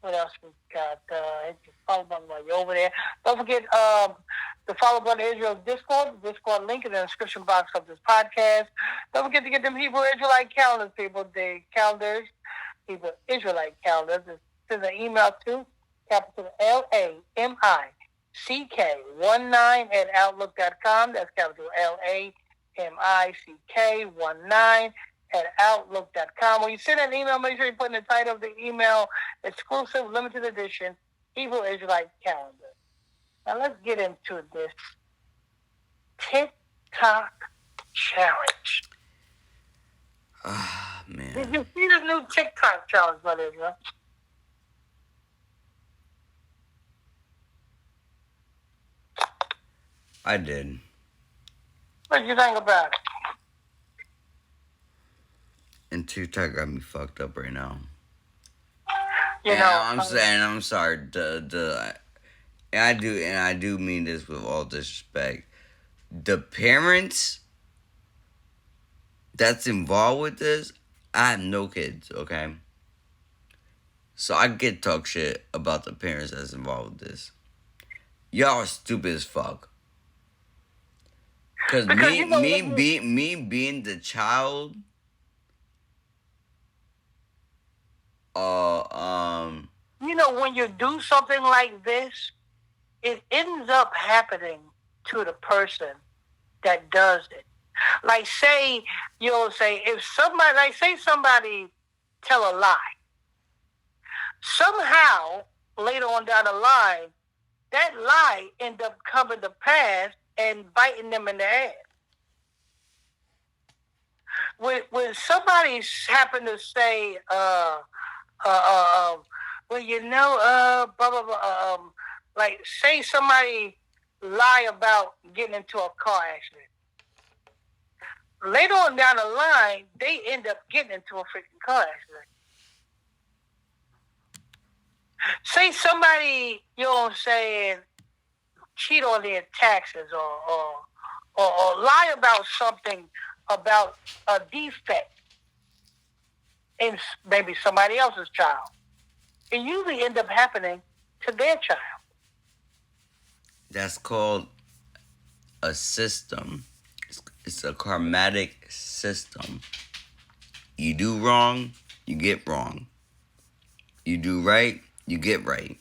Speaker 1: What else we got? Hit the follow button while you're over there. Don't forget the follow button Israel's Discord. The Discord link in the description box of this podcast. Don't forget to get them Hebrew Israelite calendars, people. The calendars, Hebrew Israelite calendars. Send an email to capital LAMICK19 at Outlook.com. That's capital LAMICK19 at Outlook.com. When you send an email, make sure you put in the title of the email, exclusive, limited edition, Hebrew Israelite calendar. Now let's get into this TikTok challenge.
Speaker 2: Ah, man.
Speaker 1: Did you see the new TikTok challenge, Brother Israel?
Speaker 2: I did.
Speaker 1: What did you think about it?
Speaker 2: And TikTok got me fucked up right now.
Speaker 1: I'm
Speaker 2: saying, I'm sorry. And I do mean this with all disrespect. The parents that's involved with this, I have no kids, okay? So I get talk shit about the parents that's involved with this. Y'all are stupid as fuck. Because me being the child,
Speaker 1: when you do something like this, it ends up happening to the person that does it. Like say if somebody tell a lie, somehow later on down the line, that lie end up coming to pass and biting them in the ass. When somebody happen to say, blah blah blah, like say somebody lie about getting into a car accident. Later on down the line, they end up getting into a freaking car accident. Say somebody, cheat on their taxes or lie about something, about a defect in maybe somebody else's child. It usually ends up happening to their child.
Speaker 2: That's called a system. It's a karmatic system. You do wrong, you get wrong. You do right, you get right.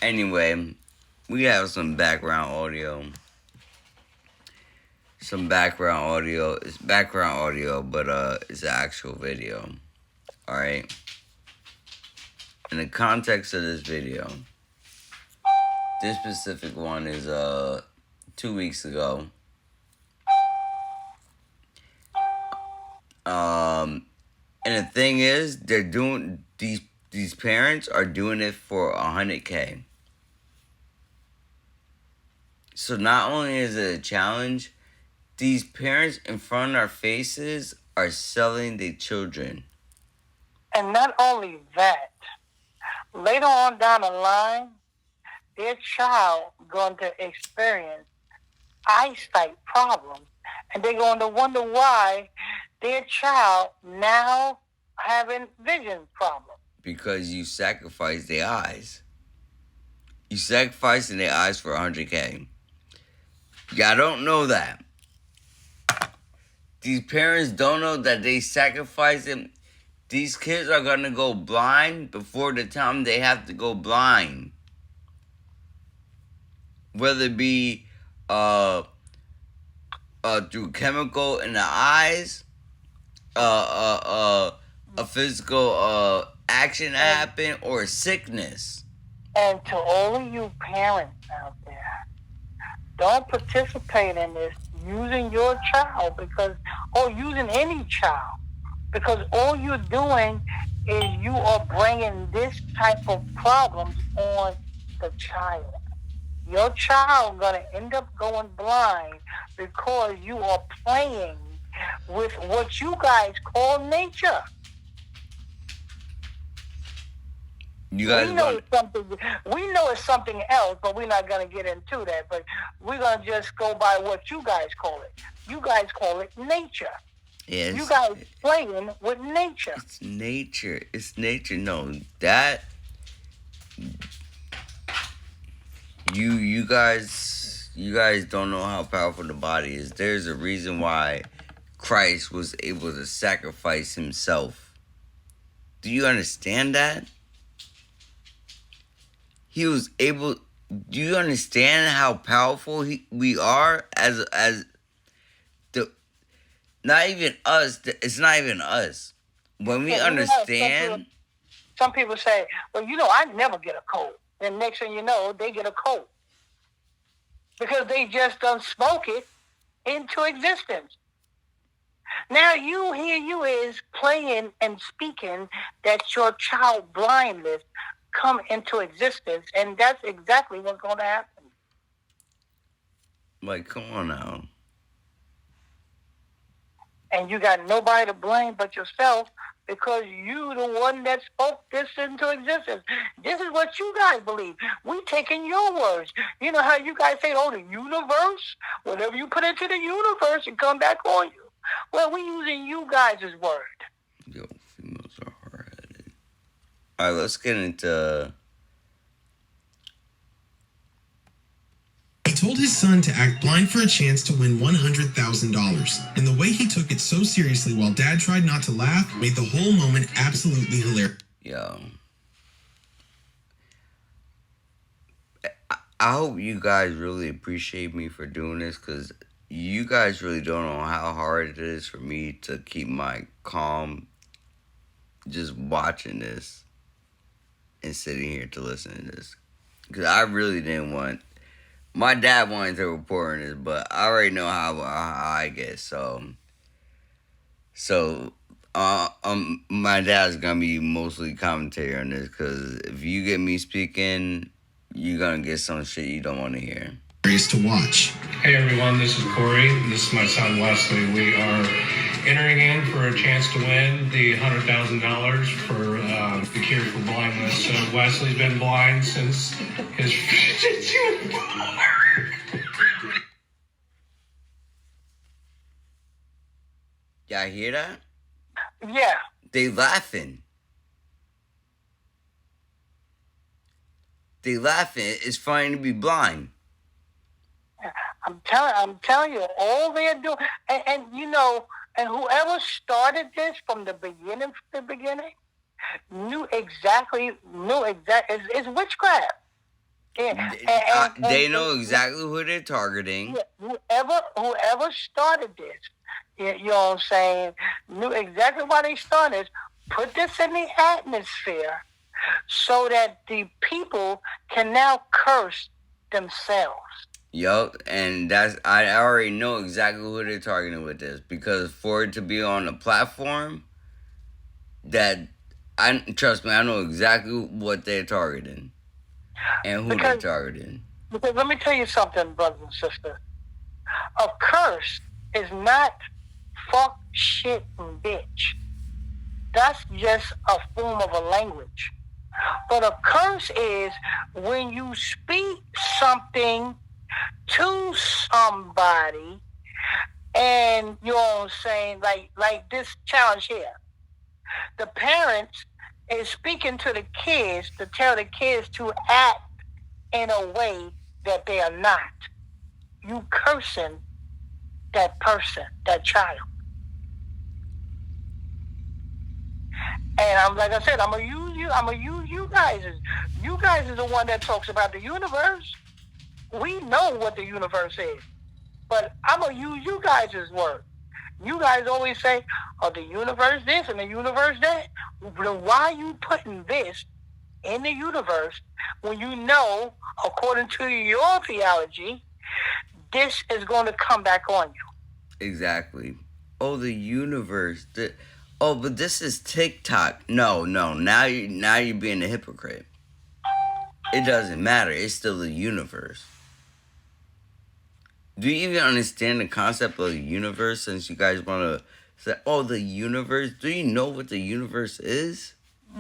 Speaker 2: Anyway, we have some background audio. It's background audio, but it's an actual video. Alright? In the context of this video, this specific one is 2 weeks ago. And the thing is, they're doing these parents are doing it for $100K. So not only is it a challenge, these parents in front of our faces are selling their children.
Speaker 1: And not only that, later on down the line, their child going to experience eyesight problems, and they're going to wonder why their child now having vision problems.
Speaker 2: Because you sacrifice their eyes. You sacrificing their eyes for $100K. Y'all don't know that. These parents don't know that they sacrifice them. These kids are gonna go blind before the time they have to go blind. Whether it be through chemical in the eyes, a physical action happen, or sickness.
Speaker 1: And to all of you parents out there, don't participate in this using your child or using any child, because all you're doing is you are bringing this type of problems on the child. Your child gonna end up going blind because you are playing with what you guys call nature.
Speaker 2: You guys
Speaker 1: we know it's something else, but we're not gonna get into that. But we're gonna just go by what you guys call it. You guys call it nature.
Speaker 2: Yes.
Speaker 1: You guys playing with nature.
Speaker 2: It's nature. It's nature. No, that you guys don't know how powerful the body is. There's a reason why Christ was able to sacrifice himself. Do you understand that? He was able. Do you understand how powerful we are as the? Not even us. It's not even us. When we understand.
Speaker 1: Some people say, "Well, I never get a cold." And next thing you know, they get a cold because they just done spoke it into existence. Now here you is playing and speaking that your child blindness come into existence, and that's exactly what's going to happen.
Speaker 2: Like, come on now.
Speaker 1: And you got nobody to blame but yourself, because you the one that spoke this into existence. This is what you guys believe. We taking your words. You know how you guys say, the universe? Whatever you put into the universe, it come back on you. Well, we using you guys' word.
Speaker 2: Yo, females are hard-headed. All right, let's get into...
Speaker 3: He told his son to act blind for a chance to win $100,000. And the way he took it so seriously while Dad tried not to laugh made the whole moment absolutely hilarious.
Speaker 2: Yo. I hope you guys really appreciate me for doing this, because you guys really don't know how hard it is for me to keep my calm just watching this and sitting here to listen to this. Because I really didn't want... My dad wanted to report on this, but I already know how I get. So my dad's gonna be mostly commentary on this, because if you get me speaking, you're gonna get some shit you don't want to hear.
Speaker 3: To watch.
Speaker 5: Hey everyone, this is Corey. This is my son Wesley. We are entering in for a chance to win the $100,000 for the cure for blindness. So Wesley's been blind since his
Speaker 2: Y'all hear that?
Speaker 1: Yeah.
Speaker 2: They laughing. It's funny to be blind.
Speaker 1: I'm telling you, all they're doing, and whoever started this from the beginning, knew exactly, it's witchcraft. Yeah,
Speaker 2: they know exactly who they're targeting.
Speaker 1: Yeah, whoever started this, you know what I'm saying, knew exactly why they started. Put this in the atmosphere so that the people can now curse themselves.
Speaker 2: Yup, and I already know exactly who they're targeting with this, because for it to be on a platform trust me, I know exactly what they're targeting and who they're targeting.
Speaker 1: Because let me tell you something, brothers and sisters. A curse is not fuck, shit, and bitch. That's just a form of a language. But a curse is when you speak something to somebody, and you know what I'm saying, like this challenge here. The parents is speaking to the kids to tell the kids to act in a way that they are not. You cursing that person, that child. And I'm like I said, I'm gonna use you guys. You guys is the one that talks about the universe. We know what the universe is. But I'm gonna use you guys' word. You guys always say, "Oh, the universe this and the universe that." Then why are you putting this in the universe when you know, according to your theology, this is going to come back on you?
Speaker 2: Exactly. Oh, the universe. Oh, but this is TikTok. No. Now you're being a hypocrite. It doesn't matter. It's still the universe. Do you even understand the concept of the universe? Since you guys want to say, "Oh, the universe." Do you know what the universe is?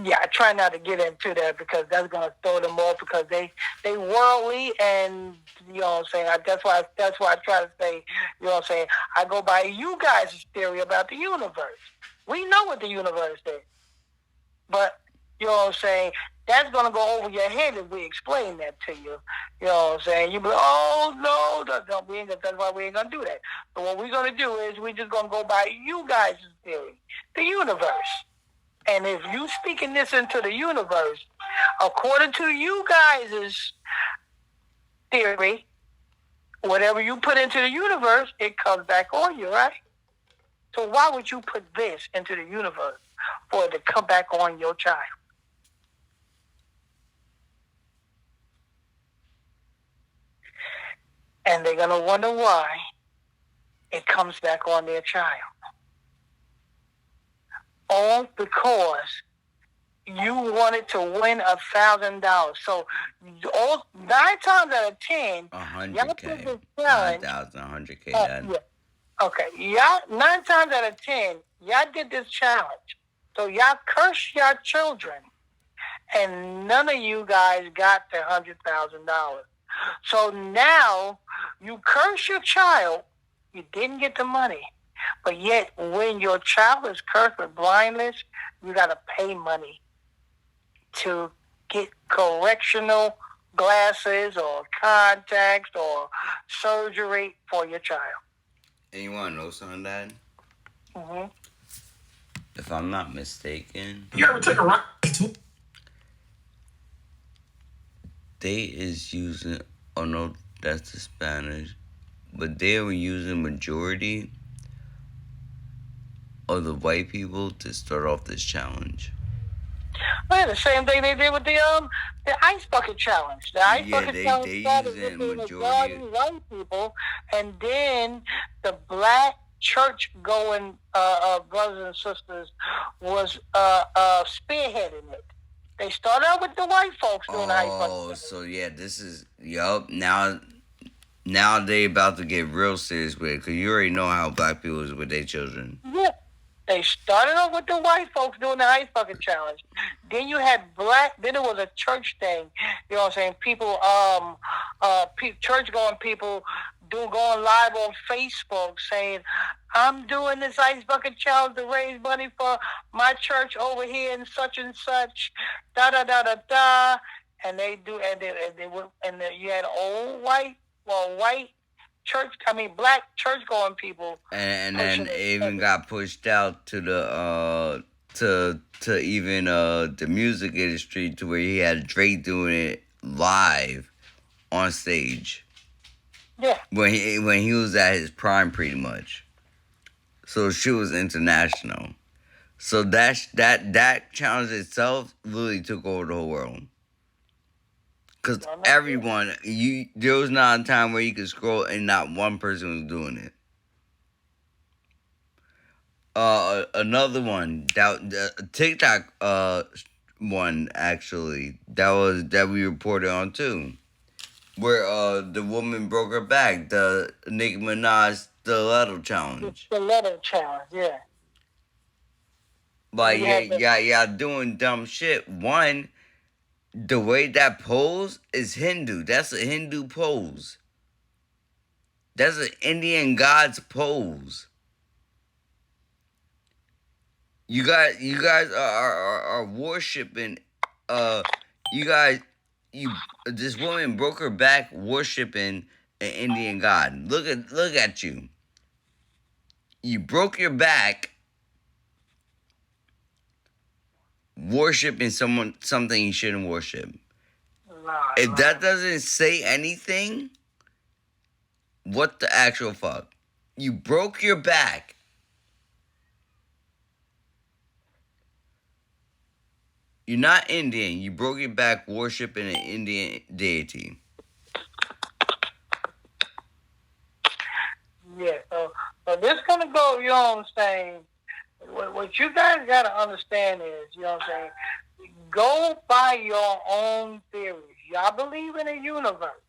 Speaker 1: Yeah, I try not to get into that because that's gonna throw them off because they worldly and you know what I'm saying. That's why I try to say, you know what I'm saying. I go by you guys' theory about the universe. We know what the universe is, but you know what I'm saying. That's gonna go over your head if we explain that to you. You know what I'm saying. You be like, oh no, we ain't. That's why we ain't gonna do that. But what we're gonna do is we just gonna go by you guys' theory, the universe. And if you speaking this into the universe, according to you guys' theory, whatever you put into the universe, it comes back on you, right? So why would you put this into the universe for it to come back on your child? And they're going to wonder why it comes back on their child. All because you wanted to win $1,000. So all 9 times out of 10, y'all put
Speaker 2: 100K.
Speaker 1: this challenge.
Speaker 2: 9,000, 100K.
Speaker 1: Yeah. Okay, y'all 9 times out of 10, y'all did this challenge. So y'all curse your children, and none of you guys got the $100,000. So now you curse your child, you didn't get the money, but yet when your child is cursed with blindness, you got to pay money to get correctional glasses or contacts or surgery for your child.
Speaker 2: And you want to know something, Dad?
Speaker 1: Mm-hmm.
Speaker 2: If I'm not mistaken,
Speaker 3: You ever take a ride?
Speaker 2: they is using. Oh no, that's the Spanish. But they were using majority of the white people to start off this challenge.
Speaker 1: Well, the same thing they did with the ice bucket challenge. The ice bucket challenge started with the majority white people, and then the black church going brothers and sisters was spearheading it. They started out with the white folks doing the ice bucket challenge.
Speaker 2: So yeah, this is Now they about to get real serious with it, because you already know how black people is with their children.
Speaker 1: Yeah. They started off with the white folks doing the ice bucket challenge. Then you had then it was a church thing. You know what I'm saying? People, church going people going live on Facebook saying, I'm doing this ice bucket challenge to raise money for my church over here and such, da da da da da. And they do, and you had old white black church going people.
Speaker 2: And then it even got pushed out to the to even the music industry, to where he had Drake doing it live on stage.
Speaker 1: Yeah.
Speaker 2: When he was at his prime, pretty much. So she was international. So that challenge itself really took over the whole world. Because everyone, there was not a time where you could scroll and not one person was doing it. Another one, that TikTok one actually, that we reported on too, where the woman broke her back, the Nicki Minaj stiletto challenge.
Speaker 1: The stiletto challenge, yeah.
Speaker 2: Like yeah, doing dumb shit. One, the way that pose is Hindu. That's a Hindu pose. That's an Indian god's pose. You guys are worshiping. This woman broke her back worshiping an Indian god. Look at you. You broke your back worshiping something you shouldn't worship. If that doesn't say anything, What the actual fuck? You broke your back. You're not Indian. You broke your back worshiping an Indian deity.
Speaker 1: Yeah, so this gonna go, you know what I'm saying? What you guys gotta understand is, you know what I'm saying, go by your own theories. Y'all believe in a universe.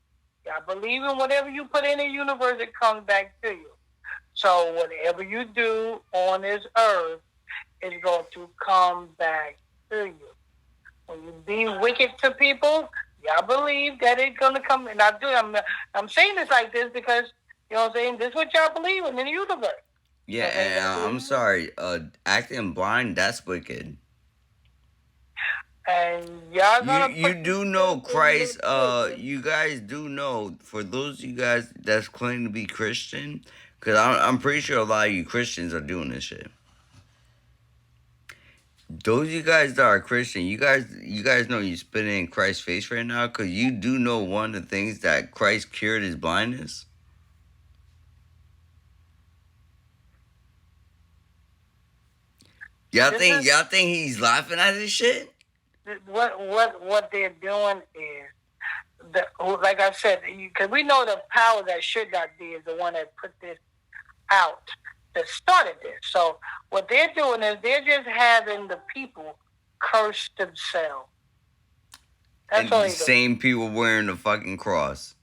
Speaker 1: Y'all believe in whatever you put in the universe, it comes back to you. So whatever you do on this earth is going to come back to you. When you be wicked to people, y'all believe that it's gonna come. And I'm saying this like this because, you know what I'm saying, this is what y'all believe in the universe.
Speaker 2: Yeah, and I'm sorry. Acting blind, that's wicked.
Speaker 1: And y'all gonna
Speaker 2: You do know Christ. You guys do know, for those of you guys that's claiming to be Christian, because I'm pretty sure a lot of you Christians are doing this shit. Those of you guys that are Christian, you guys know you spitting in Christ's face right now, because you do know one of the things that Christ cured is blindness. Y'all think he's laughing at this shit?
Speaker 1: What they're doing is, like I said, because we know the power that should not be is the one that put this out, that started this. So what they're doing is they're just having the people curse themselves. That's
Speaker 2: and
Speaker 1: all
Speaker 2: the same people wearing the fucking cross.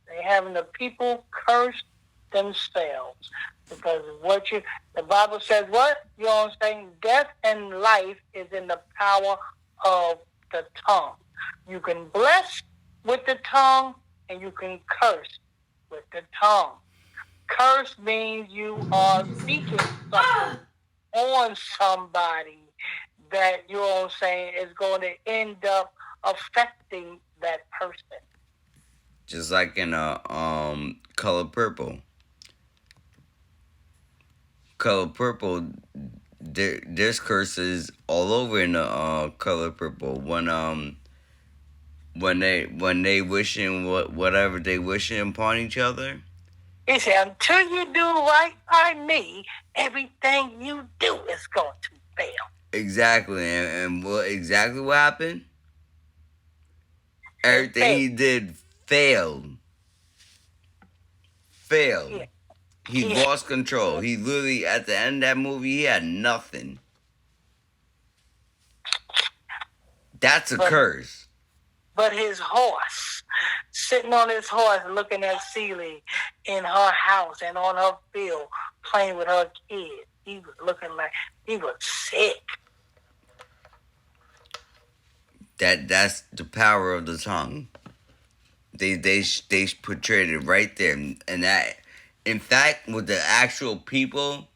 Speaker 1: They're having the people curse themselves. Because the Bible says what? You know what I'm saying? Death and life is in the power of the tongue. You can bless with the tongue and you can curse with the tongue. Curse means you are speaking something on somebody that, you know what I'm saying, is going to end up affecting that person.
Speaker 2: Just like in Color Purple. Color Purple, there's curses all over in the Color Purple. When they wishing whatever they wishing upon each other.
Speaker 1: He said, until you do right by me, everything you do is going to fail.
Speaker 2: Exactly, and what happened? Everything he did failed. Yeah. He lost control. He literally, at the end of that movie, he had nothing. That's a curse.
Speaker 1: But his horse, sitting on his horse, looking at Celie in her house and on her field, playing with her kids, he was looking like he was sick.
Speaker 2: That's the power of the tongue. They portrayed it right there, and that, in fact, with the actual people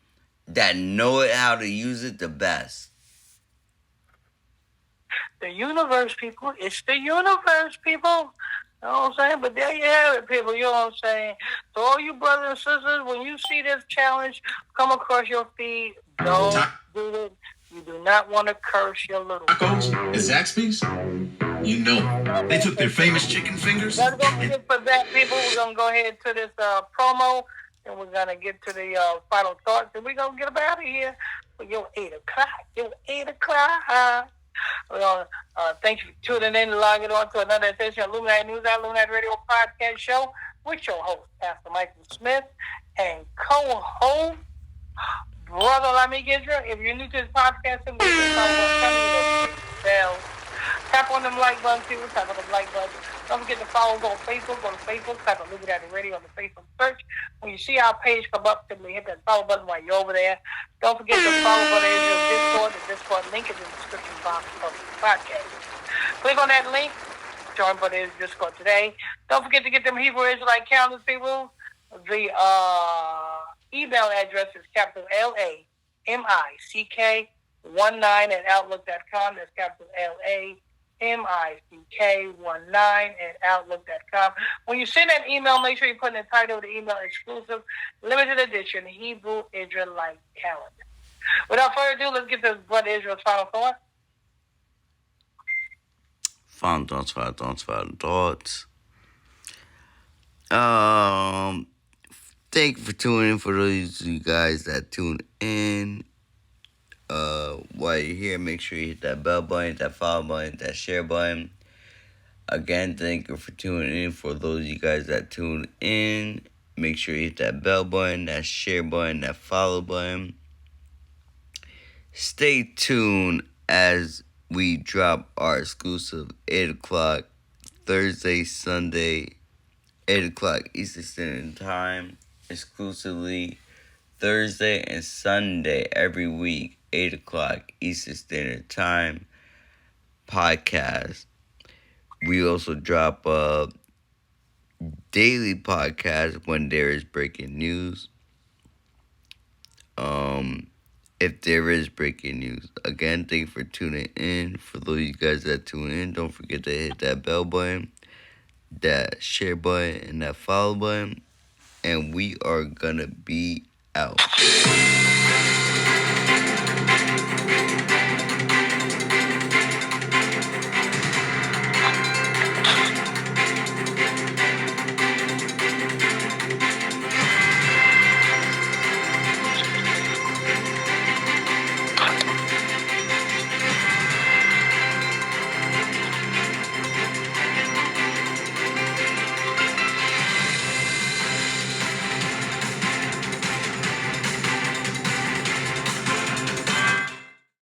Speaker 2: that know it, how to use it the best. The universe, people. It's the universe, people. You know what I'm saying? But there you have it, people. You know what I'm saying? So all you brothers and sisters, when you see this challenge come across your feed, don't do it. You do not want to curse your little
Speaker 3: tacos at Zaxby's? You know, they took their famous chicken fingers.
Speaker 1: That's going to be it for that, people. We're going to go ahead to this promo, and we're going to get to the final thoughts, and we're going to get up out of here for your 8 o'clock. Your 8 o'clock. Thank you for tuning in and logging on to another edition of Illuminati News, Illuminati Radio Podcast Show with your host, Pastor Michael Smith, and co-host, Brotha Lamick Israel. If you're new to this podcast, tap on them like buttons, people. Tap on them like buttons. Don't forget to follow us on Facebook. Go to Facebook, type on Illuminati Radio on the Facebook search. When you see our page come up, simply hit that follow button while you're over there. Don't forget to follow Brotha Israel's Discord. The Discord link is in the description box of the podcast. Click on that link. Join Brotha Israel's Discord today. Don't forget to get them Hebrew Israelite calendars, people. The email address is capital LAMICK19 at outlook.com. That's capital LAMICK19 at outlook.com. When you send that email, make sure you put in the title of the email exclusive, limited edition, Hebrew Israelite calendar. Without further ado, let's get to Brotha Israel's final thought.
Speaker 2: Final thoughts. Thank you for tuning in. For those of you guys that tune in, while you're here, make sure you hit that bell button, that follow button, that share button. Again, thank you for tuning in. For those of you guys that tune in, make sure you hit that bell button, that share button, that follow button. Stay tuned as we drop our exclusive 8 o'clock Thursday, Sunday, 8 o'clock Eastern Standard Time, exclusively Thursday and Sunday every week, 8 o'clock Eastern Standard Time podcast. We also drop a daily podcast when there is breaking news. If there is breaking news. Again, thank you for tuning in. For those of you guys that tune in, don't forget to hit that bell button, that share button, and that follow button. And we are gonna be out.